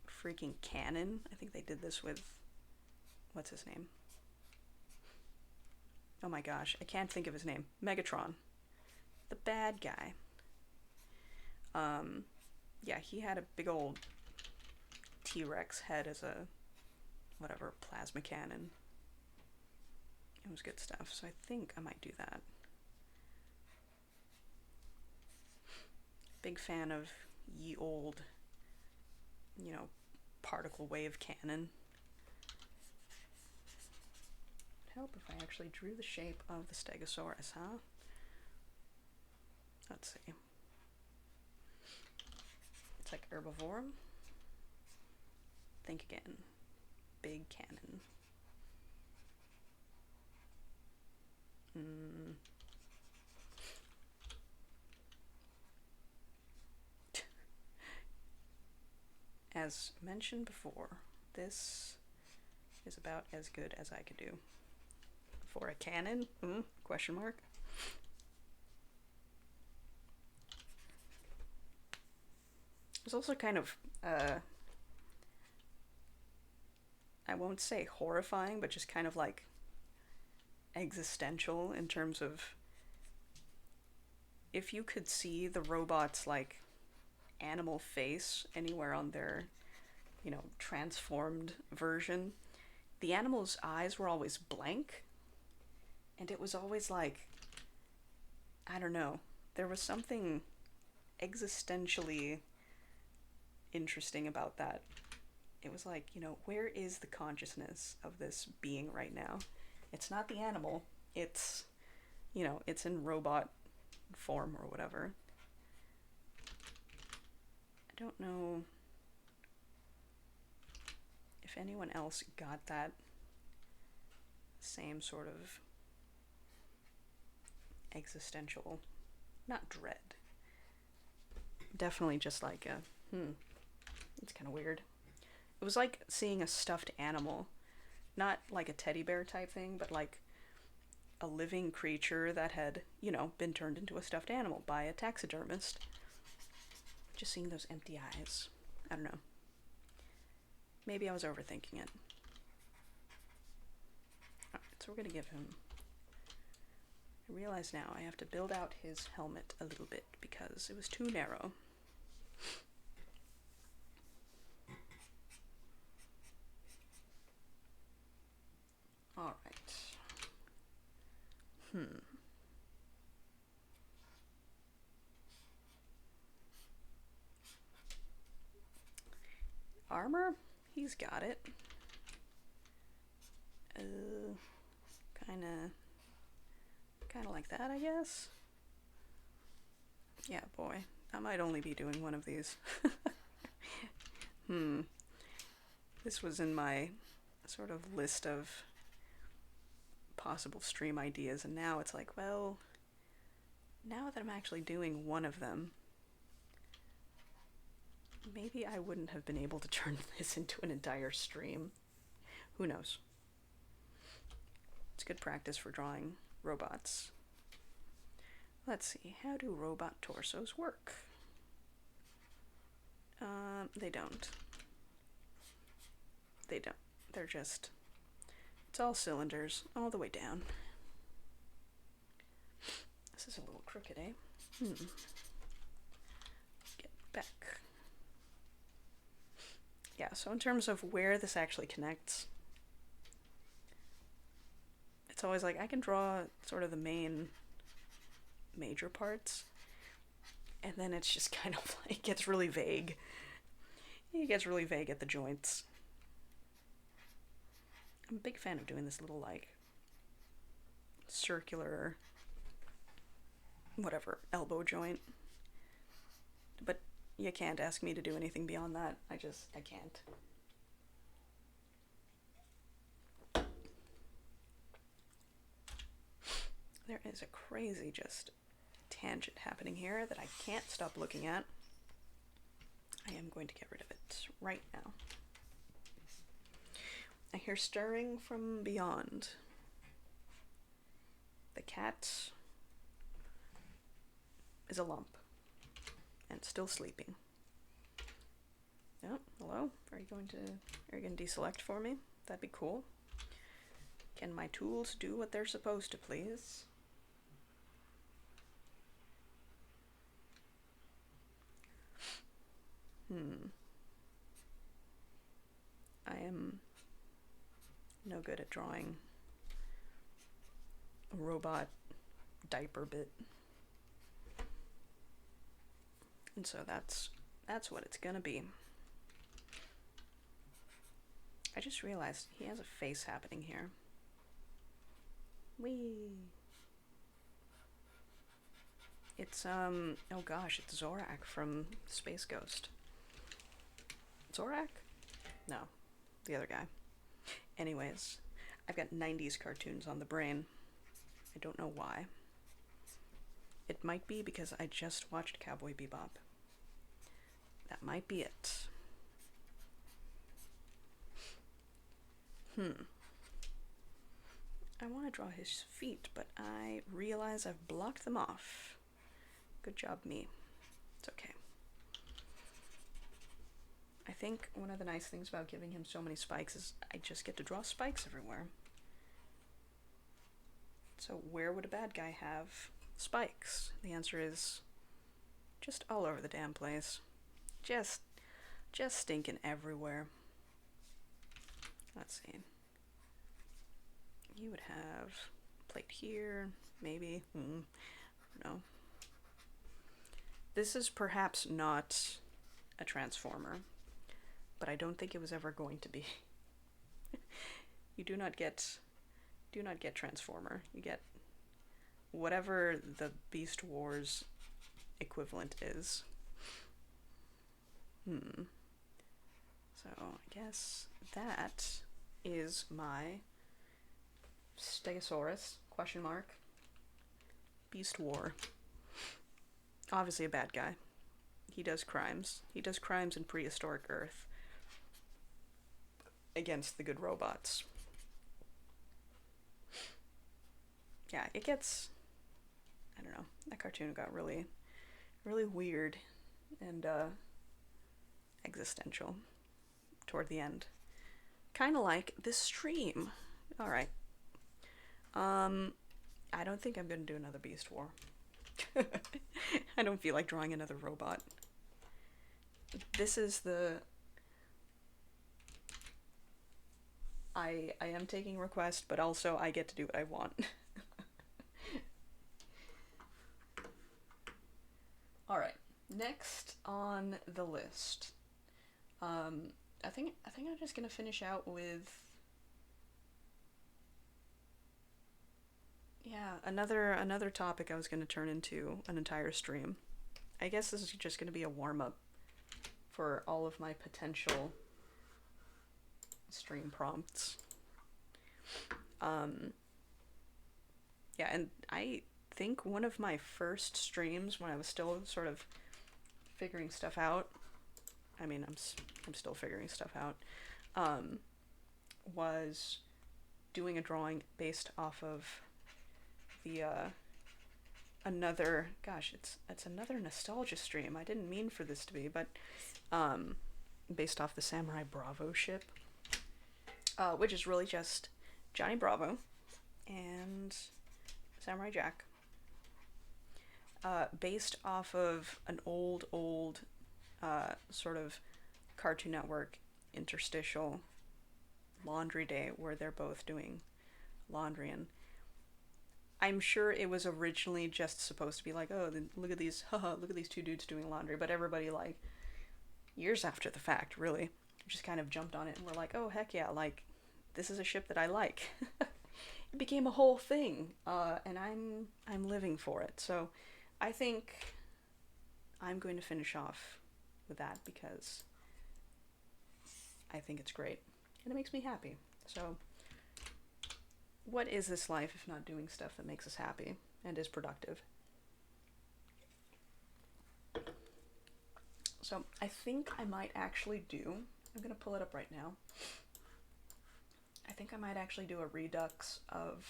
A: freaking cannon. I think they did this with, what's his name? Oh my gosh, I can't think of his name. Megatron. The bad guy. Yeah, he had a big old T-Rex head as a, whatever, plasma cannon. It was good stuff, so I think I might do that. Big fan of ye old, you know, particle wave cannon. It'd help if I actually drew the shape of the Stegosaurus, huh? Let's see. It's like herbivorum. Think again. Big cannon. Mm. As mentioned before, this is about as good as I could do. For a cannon? Question mark. It's also kind of, I won't say horrifying, but just kind of like existential in terms of if you could see the robot's like animal face anywhere on their, transformed version, the animal's eyes were always blank, and it was always like, I don't know, there was something existentially interesting about that. It was like, where is the consciousness of this being right now? It's not the animal, it's, it's in robot form or whatever. I don't know if anyone else got that same sort of existential, not dread, definitely just like it's kind of weird. It was like seeing a stuffed animal, not like a teddy bear type thing, but like a living creature that had, been turned into a stuffed animal by a taxidermist. Just seeing those empty eyes. I don't know. Maybe I was overthinking it. Alright, so we're gonna give him... I realize now I have to build out his helmet a little bit because it was too narrow. Alright. Armor? He's got it. Kinda like that, I guess. Yeah, boy. I might only be doing one of these. This was in my sort of list of possible stream ideas, and now it's like, well, now that I'm actually doing one of them, maybe I wouldn't have been able to turn this into an entire stream. Who knows? It's good practice for drawing robots. Let's see, how do robot torsos work? They don't. They don't. They're just... It's all cylinders, all the way down. This is a little crooked, eh? Get back. Yeah, so in terms of where this actually connects, it's always like, I can draw sort of the main major parts, and then it's just kind of like, it gets really vague. It gets really vague at the joints. I'm a big fan of doing this little, like, circular, whatever, elbow joint. But you can't ask me to do anything beyond that. I can't. There is a crazy just tangent happening here that I can't stop looking at. I am going to get rid of it right now. I hear stirring from beyond. The cat is a lump and still sleeping. Oh, hello? Are you going to deselect for me? That'd be cool. Can my tools do what they're supposed to, please? I am no good at drawing a robot diaper bit. And so that's what it's gonna be. I just realized he has a face happening here. Whee! It's, oh gosh, it's Zorak from Space Ghost. Zorak? No, the other guy. Anyways, I've got 90s cartoons on the brain, I don't know why. It might be because I just watched Cowboy Bebop. That might be it. I want to draw his feet, but I realize I've blocked them off. Good job, me. It's okay. I think one of the nice things about giving him so many spikes is I just get to draw spikes everywhere. So where would a bad guy have spikes? The answer is just all over the damn place. Just stinking everywhere. Let's see. You would have plate here, maybe. I don't know. This is perhaps not a transformer, but I don't think it was ever going to be. You do not get transformer. You get whatever the Beast Wars equivalent is. So I guess that is my Stegosaurus, ? Beast War. Obviously a bad guy. He does crimes. He does crimes in prehistoric Earth against the good robots. Yeah, it gets... I don't know. That cartoon got really, really weird and existential toward the end. Kind of like this stream. Alright. I don't think I'm gonna do another Beast War. I don't feel like drawing another robot. This is the... I am taking requests, but also I get to do what I want. Alright, next on the list. I think I'm just gonna finish out with... Yeah, another topic I was gonna turn into an entire stream. I guess this is just gonna be a warm-up for all of my potential stream prompts. Yeah, and I think one of my first streams when I was still sort of figuring stuff out, I mean, I'm still figuring stuff out, was doing a drawing based off of the, another, gosh, it's another nostalgia stream. I didn't mean for this to be, but, based off the Samurai Bravo ship, which is really just Johnny Bravo and Samurai Jack, based off of an old, sort of Cartoon Network interstitial laundry day where they're both doing laundry, and I'm sure it was originally just supposed to be like, oh, look at these two dudes doing laundry, but everybody, like, years after the fact, really, just kind of jumped on it and were like, oh, heck yeah, like, this is a ship that I like. It became a whole thing, and I'm living for it. So I think I'm going to finish off with that because I think it's great and it makes me happy. So what is this life if not doing stuff that makes us happy and is productive? So I think I might actually do, I'm gonna pull it up right now. I think I might actually do a redux of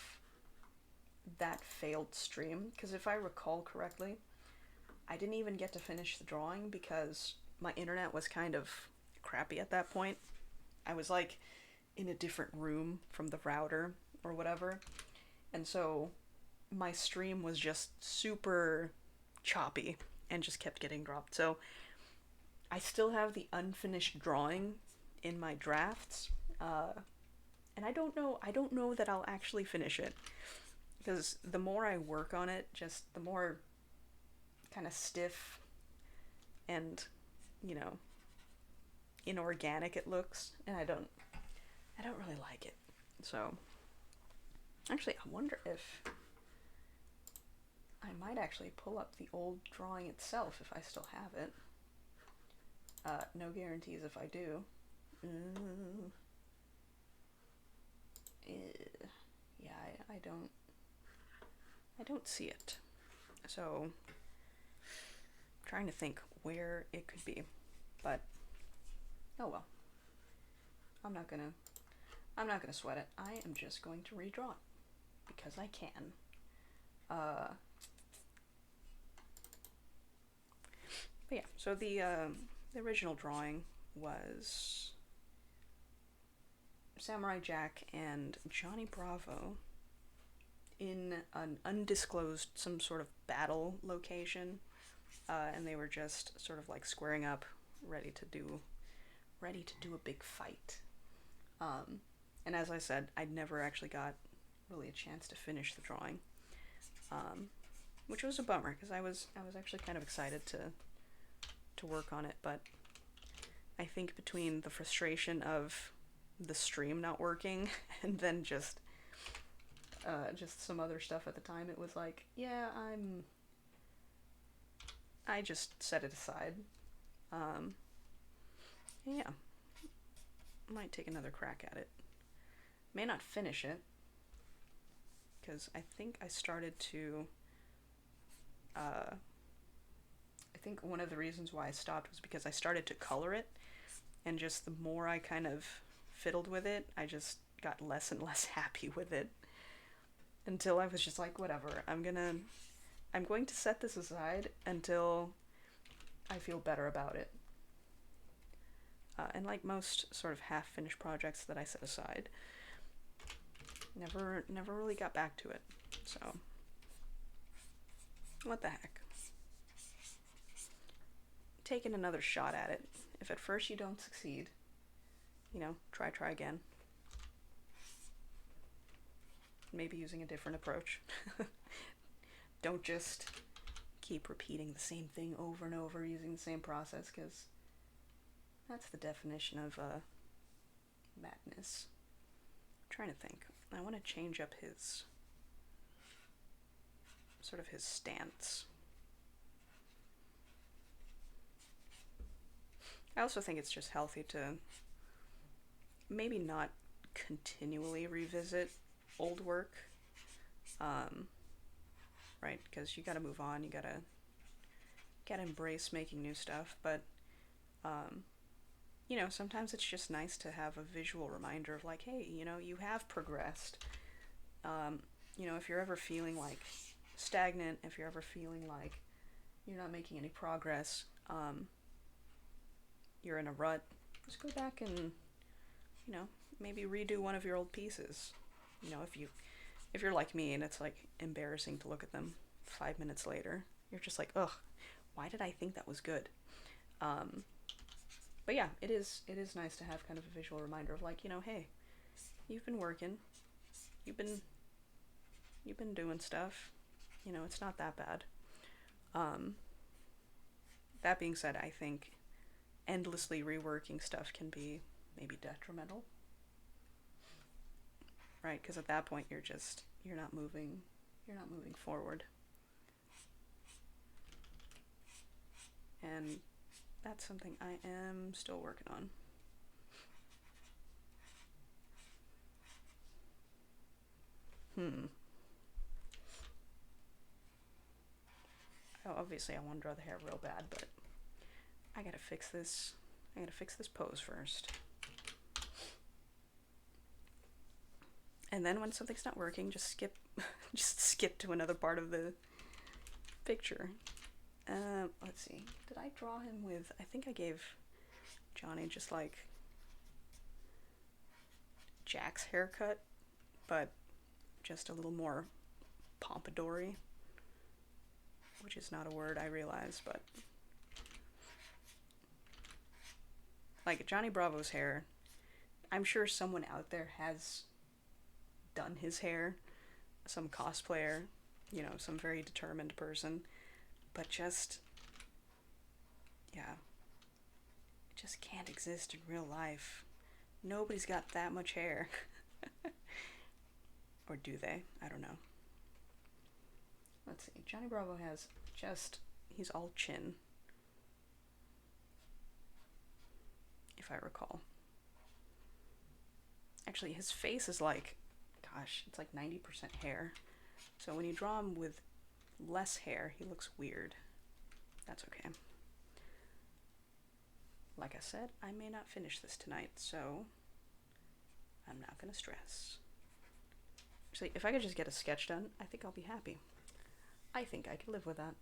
A: that failed stream, because if I recall correctly, I didn't even get to finish the drawing because my internet was kind of crappy at that point. I was like in a different room from the router or whatever, and so my stream was just super choppy and just kept getting dropped. So I still have the unfinished drawing in my drafts, and I don't know that I'll actually finish it, because the more I work on it, just the more kind of stiff and, you know, inorganic it looks, and I don't really like it. So actually, I wonder if I might actually pull up the old drawing itself if I still have it. No guarantees if I do. Yeah, I don't I don't see it. So, I'm trying to think where it could be. But, oh well. I'm not gonna sweat it. I am just going to redraw it. Because I can. But yeah, so the original drawing was Samurai Jack and Johnny Bravo in an undisclosed, some sort of battle location, and they were just sort of like squaring up, ready to do a big fight. And as I said, I never actually got really a chance to finish the drawing, which was a bummer because I was actually kind of excited to work on it, but I think between the frustration of the stream not working and then just some other stuff at the time, it was like, yeah, I just set it aside. Yeah, might take another crack at it. May not finish it because I think I started to. I think one of the reasons why I stopped was because I started to color it, and just the more I kind of fiddled with it, I just got less and less happy with it. Until I was just like, whatever, I'm going to set this aside until I feel better about it. And like most sort of half-finished projects that I set aside, never really got back to it. So, what the heck? Taking another shot at it. If at first you don't succeed, try again. Maybe using a different approach. Don't just keep repeating the same thing over and over using the same process, because that's the definition of madness. I'm trying to think. I want to change up his stance. I also think it's just healthy to maybe not continually revisit old work, right? Because you gotta move on, you gotta embrace making new stuff, but sometimes it's just nice to have a visual reminder of like, hey, you have progressed. If you're ever feeling like stagnant, if you're ever feeling like you're not making any progress, you're in a rut, just go back and, maybe redo one of your old pieces. If you're like me and it's like embarrassing to look at them 5 minutes later, you're just like, ugh, why did I think that was good? But yeah, it is nice to have kind of a visual reminder of like, hey, you've been working, you've been doing stuff, it's not that bad. That being said, I think endlessly reworking stuff can be maybe detrimental, right? Because at that point you're not moving forward, and that's something I am still working on. Obviously I want to draw the hair real bad, but I gotta fix this pose first. And then when something's not working, just skip to another part of the picture. Let's see. Did I draw him with, I think I gave Johnny just like Jack's haircut, but just a little more pompadour-y, which is not a word, I realize, but like Johnny Bravo's hair, I'm sure someone out there has done his hair, some cosplayer, some very determined person, but just, yeah, it just can't exist in real life. Nobody's got that much hair. Or do they? I don't know. Let's see. Johnny Bravo has he's all chin, if I recall. Actually, his face is like, gosh, it's like 90% hair. So when you draw him with less hair, he looks weird. That's okay. Like I said, I may not finish this tonight, so I'm not gonna stress. Actually, if I could just get a sketch done, I think I'll be happy. I think I could live with that.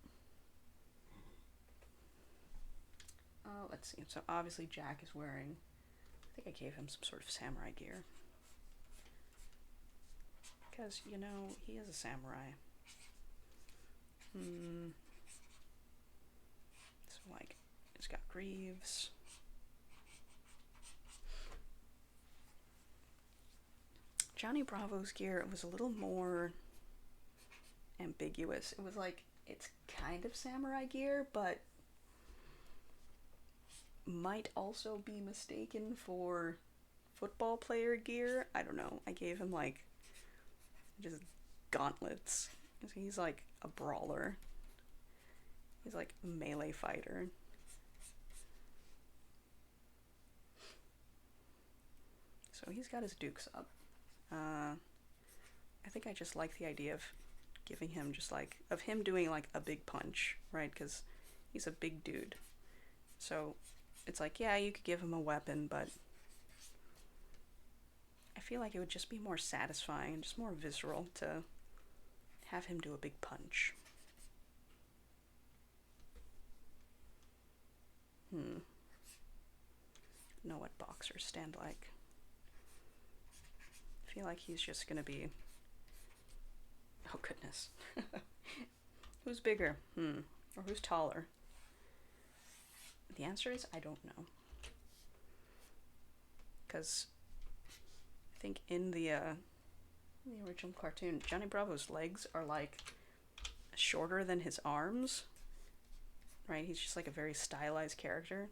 A: Let's see. So obviously Jack is wearing, I think I gave him some sort of samurai gear. Because, you know, he is a samurai. So, like, it's got greaves. Johnny Bravo's gear was a little more ambiguous. It was like, it's kind of samurai gear, but might also be mistaken for football player gear. I don't know. I gave him, like, just gauntlets. He's like a brawler. He's like a melee fighter. So he's got his dukes up. I think I just like the idea of giving him just like, of him doing like a big punch, right? Because he's a big dude. So it's like, yeah, you could give him a weapon, but I feel like it would just be more satisfying, just more visceral to have him do a big punch. Know what boxers stand like. I feel like he's just gonna be... Oh goodness. Who's bigger? Or who's taller? The answer is I don't know. Because I think in the original cartoon, Johnny Bravo's legs are like shorter than his arms. Right? He's just like a very stylized character.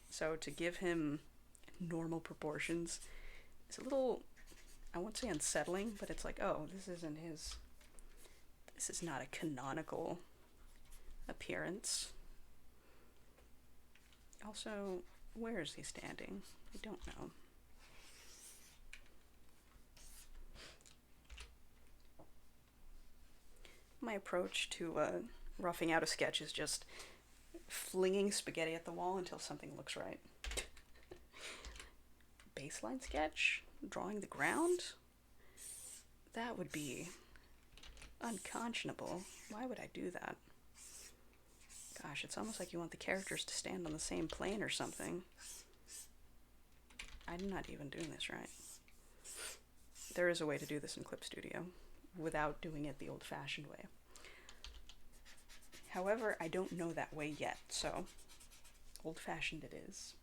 A: So to give him normal proportions is a little, I won't say unsettling, but it's like, oh, this is not a canonical appearance. Also, where is he standing? I don't know. My approach to roughing out a sketch is just flinging spaghetti at the wall until something looks right. Baseline sketch? Drawing the ground? That would be unconscionable. Why would I do that? Gosh, it's almost like you want the characters to stand on the same plane or something. I'm not even doing this right. There is a way to do this in Clip Studio without doing it the old-fashioned way. However, I don't know that way yet, so old-fashioned it is.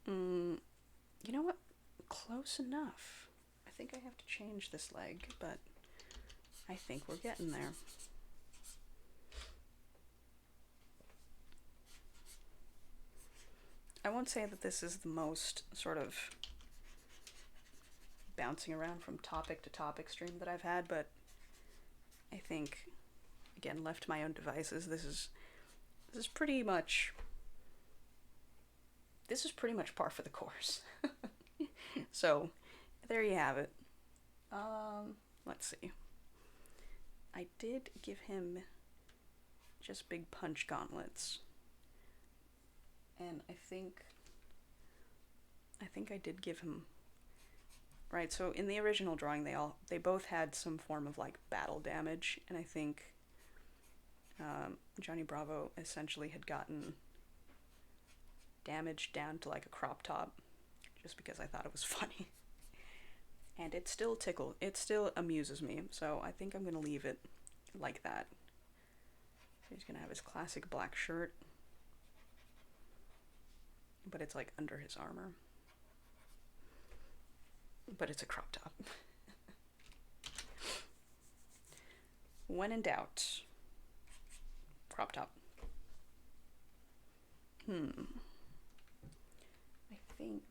A: You know what? Close enough. I think I have to change this leg, but I think we're getting there. I won't say that this is the most sort of bouncing around from topic to topic stream that I've had, but I think, again, left to my own devices, this is pretty much par for the course. So there you have it. Let's see. I did give him just big punch gauntlets, and I think I did give him, right, so in the original drawing they both had some form of like battle damage, and I think Johnny Bravo essentially had gotten damage down to like a crop top just because I thought it was funny. And it still amuses me, so I think I'm gonna leave it like that. He's gonna have his classic black shirt, but it's like under his armor. But it's a crop top. When in doubt, crop top. I think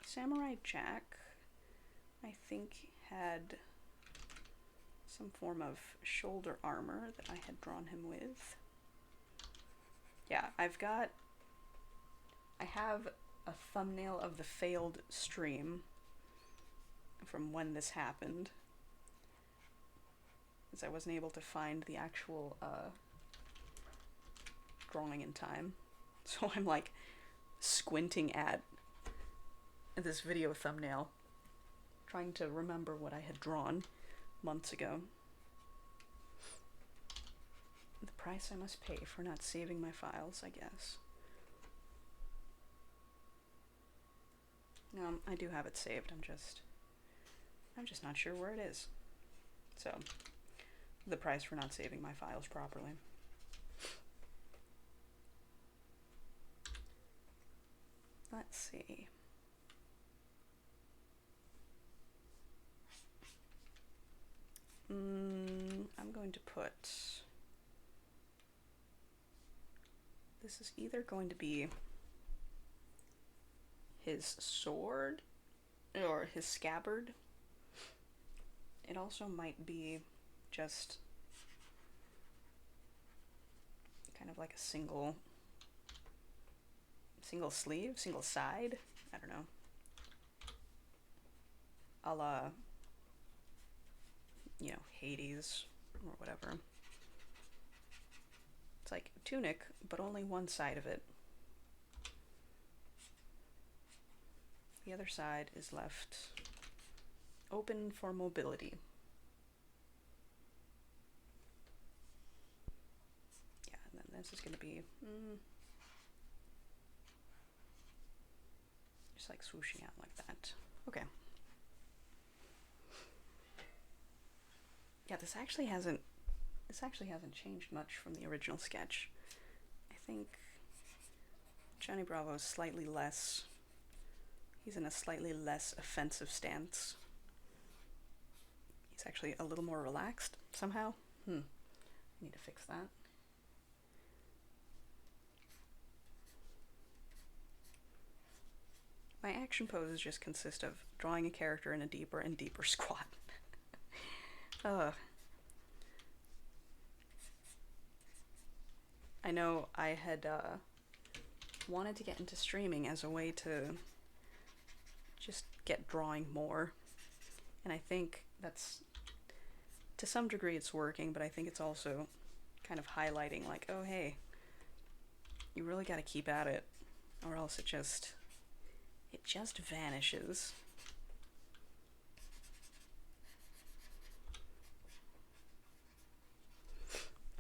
A: Samurai Jack, I think, had some form of shoulder armor that I had drawn him with. Yeah, I have a thumbnail of the failed stream from when this happened, as I wasn't able to find the actual drawing in time. So I'm like squinting at this video thumbnail, trying to remember what I had drawn months ago. The price I must pay for not saving my files, I guess. No, I do have it saved, I'm just not sure where it is. So, the price for not saving my files properly. Let's see. I'm going to put... This is either going to be his sword or his scabbard. It also might be just kind of like a single sleeve, single side. I don't know. A la, you know, Hades or whatever. It's like a tunic, but only one side of it. The other side is left open for mobility. Yeah, and then this is going to be just like swooshing out like that. Okay. Yeah, this actually hasn't changed much from the original sketch. I think Johnny Bravo is slightly less... He's in a slightly less offensive stance. He's actually a little more relaxed somehow. I need to fix that. My action poses just consist of drawing a character in a deeper and deeper squat. I know I had wanted to get into streaming as a way to just get drawing more, and I think that's, to some degree it's working, but I think it's also kind of highlighting like, oh hey, you really gotta keep at it, or else it just vanishes.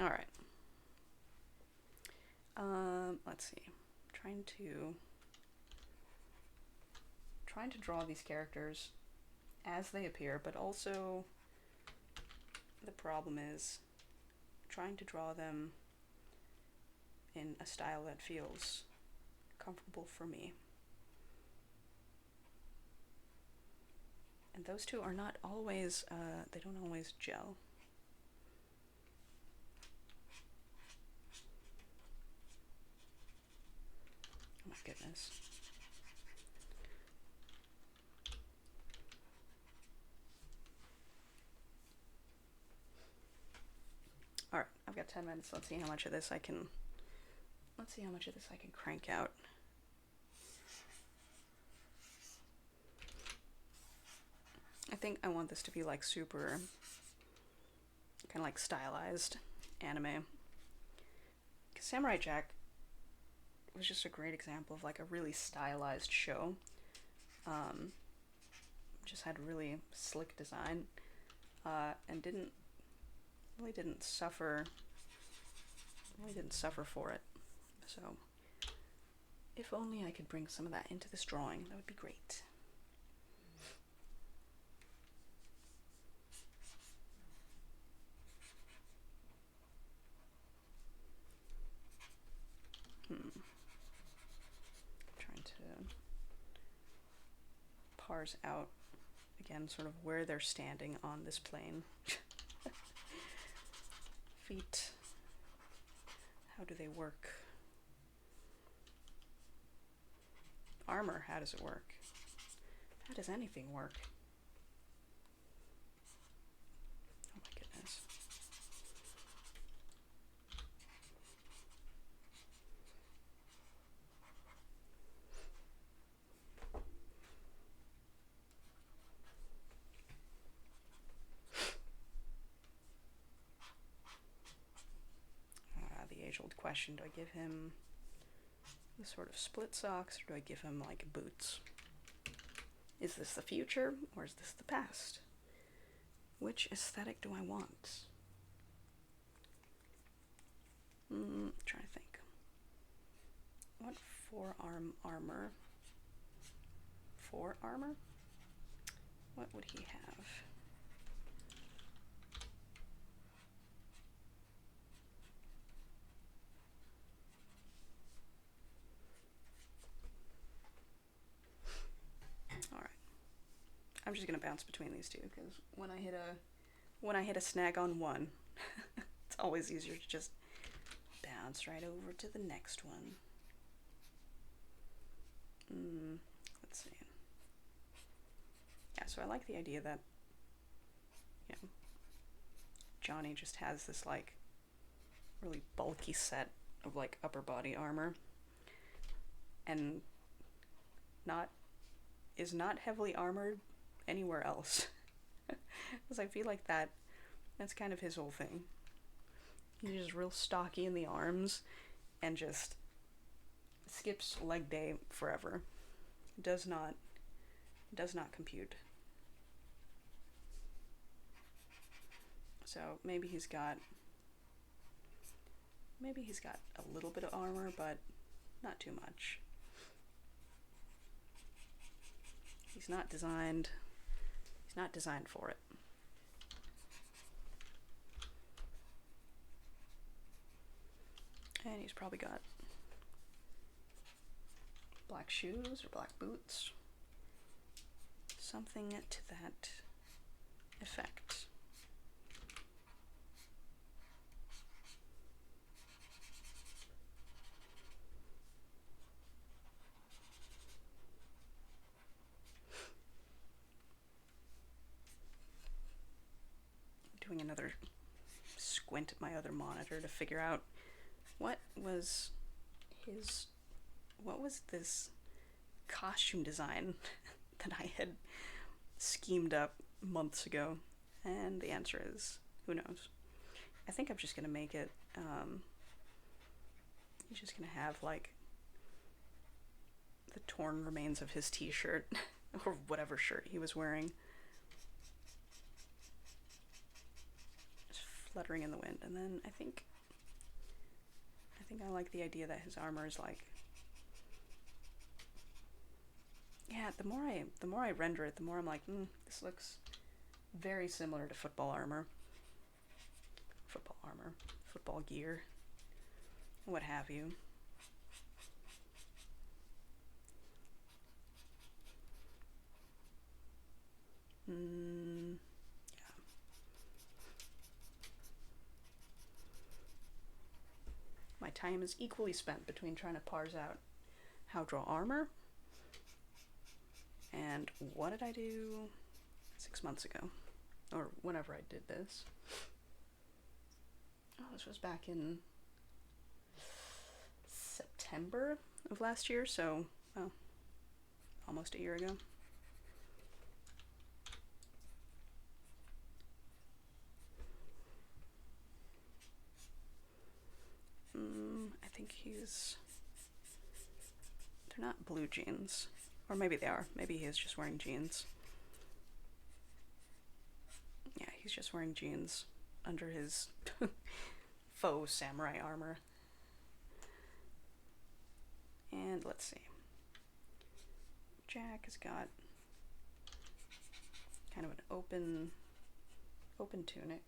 A: Alright. Let's see. Trying to draw these characters as they appear, but also the problem is trying to draw them in a style that feels comfortable for me. And those two are not always, they don't always gel. Oh my goodness. Alright, I've got 10 minutes. Let's see how much of this I can crank out. I think I want this to be like super, kind of like stylized anime. Because Samurai Jack was just a great example of like a really stylized show. Just had really slick design, and really didn't suffer for it. So if only I could bring some of that into this drawing, that would be great. Trying to parse out again sort of where they're standing on this plane. Feet. How do they work? Armor, how does it work? How does anything work? Oh my goodness. question. Do I give him the sort of split socks, or do I give him, like, boots? Is this the future, or is this the past? Which aesthetic do I want? Trying to think. What forearm armor? Forearmor? What would he have? Alright. I'm just gonna bounce between these two, because when I hit a snag on one, it's always easier to just bounce right over to the next one. Let's see. Yeah, so I like the idea that, you know, Johnny just has this, like, really bulky set of, like, upper body armor, and is not heavily armored anywhere else. Because I feel like that's kind of his whole thing. He's just real stocky in the arms and just skips leg day forever. Does not compute. So maybe he's got a little bit of armor, but not too much. He's not designed for it. And he's probably got black shoes or black boots. Something to that effect. Doing another squint at my other monitor to figure out what was this costume design that I had schemed up months ago, and the answer is, who knows. I think I'm just gonna make it, he's just gonna have, like, the torn remains of his t-shirt, or whatever shirt he was wearing, just fluttering in the wind. And then I think I like the idea that his armor is, like, yeah, the more I render it, the more I'm like, this looks very similar to football football gear, what have you. Yeah. My time is equally spent between trying to parse out how to draw armor and what did I do 6 months ago, or whenever I did this. Oh, this was back in September of last year, so, well, almost a year ago. I think they're not blue jeans. Or maybe they are. Maybe he is just wearing jeans. Yeah, he's just wearing jeans under his faux samurai armor. And let's see. Jack has got kind of an open tunic.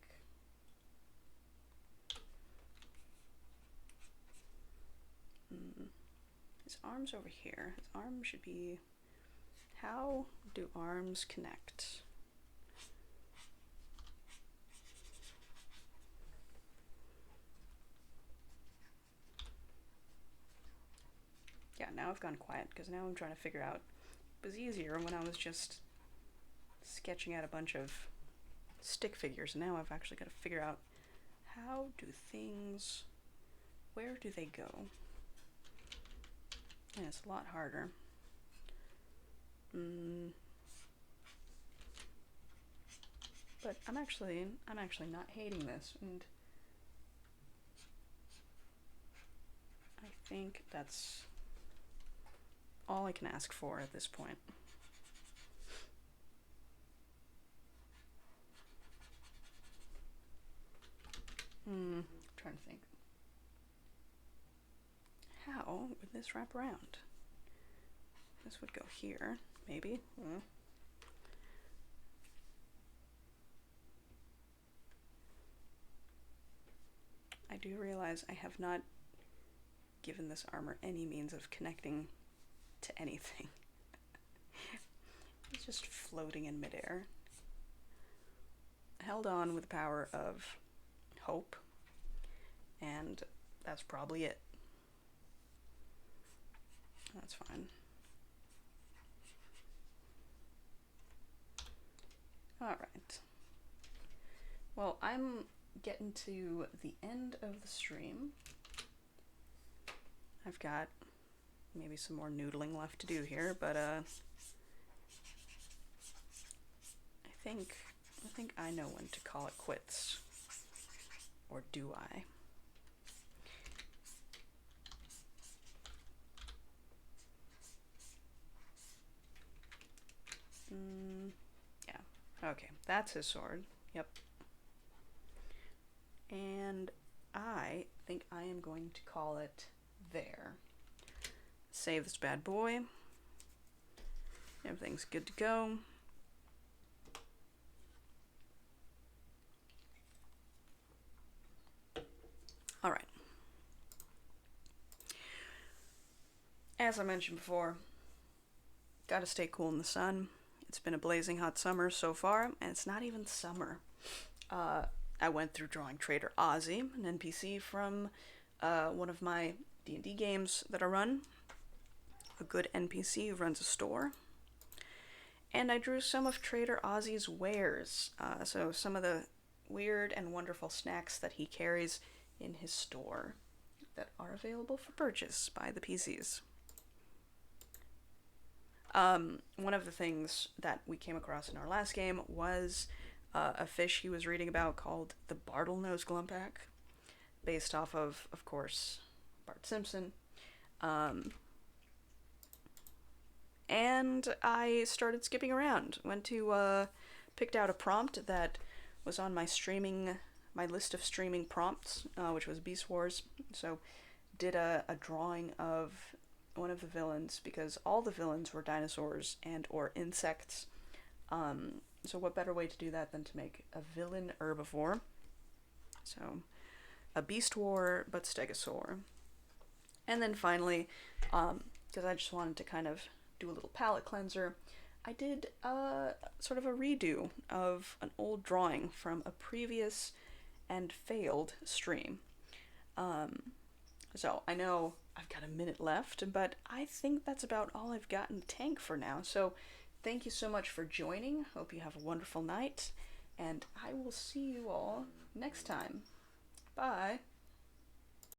A: His arm's over here. His arm should be... How do arms connect? Yeah, now I've gone quiet, because now I'm trying to figure out... It was easier when I was just sketching out a bunch of stick figures. Now I've actually got to figure out how do things... Where do they go? And it's a lot harder. But I'm actually not hating this, and think that's all I can ask for at this point. Trying to think. How would this wrap around? This would go here, maybe. I do realize I have not given this armor any means of connecting to anything. It's just floating in midair. Held on with the power of hope, and that's probably it. That's fine. Alright. Well, I'm getting to the end of the stream. I've got maybe some more noodling left to do here, but I think I know when to call it quits. Or do I? Yeah. Okay, that's his sword. Yep. And I think I am going to call it there. Save this bad boy. Everything's good to go. Alright. As I mentioned before, gotta stay cool in the sun. It's been a blazing hot summer so far, and it's not even summer. I went through drawing Trader Ozzy, an NPC from one of my D&D games that I run. A good NPC who runs a store. And I drew some of Trader Ozzy's wares, so some of the weird and wonderful snacks that he carries in his store that are available for purchase by the PCs. One of the things that we came across in our last game was a fish he was reading about called the Bartlenosed Glumpback, based off of course, Bart Simpson. And I started skipping around. Went to, picked out a prompt that was on my list of streaming prompts, which was Beast Wars. So, did a drawing of one of the villains, because all the villains were dinosaurs and or insects. So what better way to do that than to make a villain herbivore? So, a beast war, but stegosaur. And then finally, because I just wanted to kind of do a little palette cleanser, I did sort of a redo of an old drawing from a previous and failed stream. So I know I've got a minute left, but I think that's about all I've got in the tank for now. So thank you so much for joining. Hope you have a wonderful night, and I will see you all next time. Bye.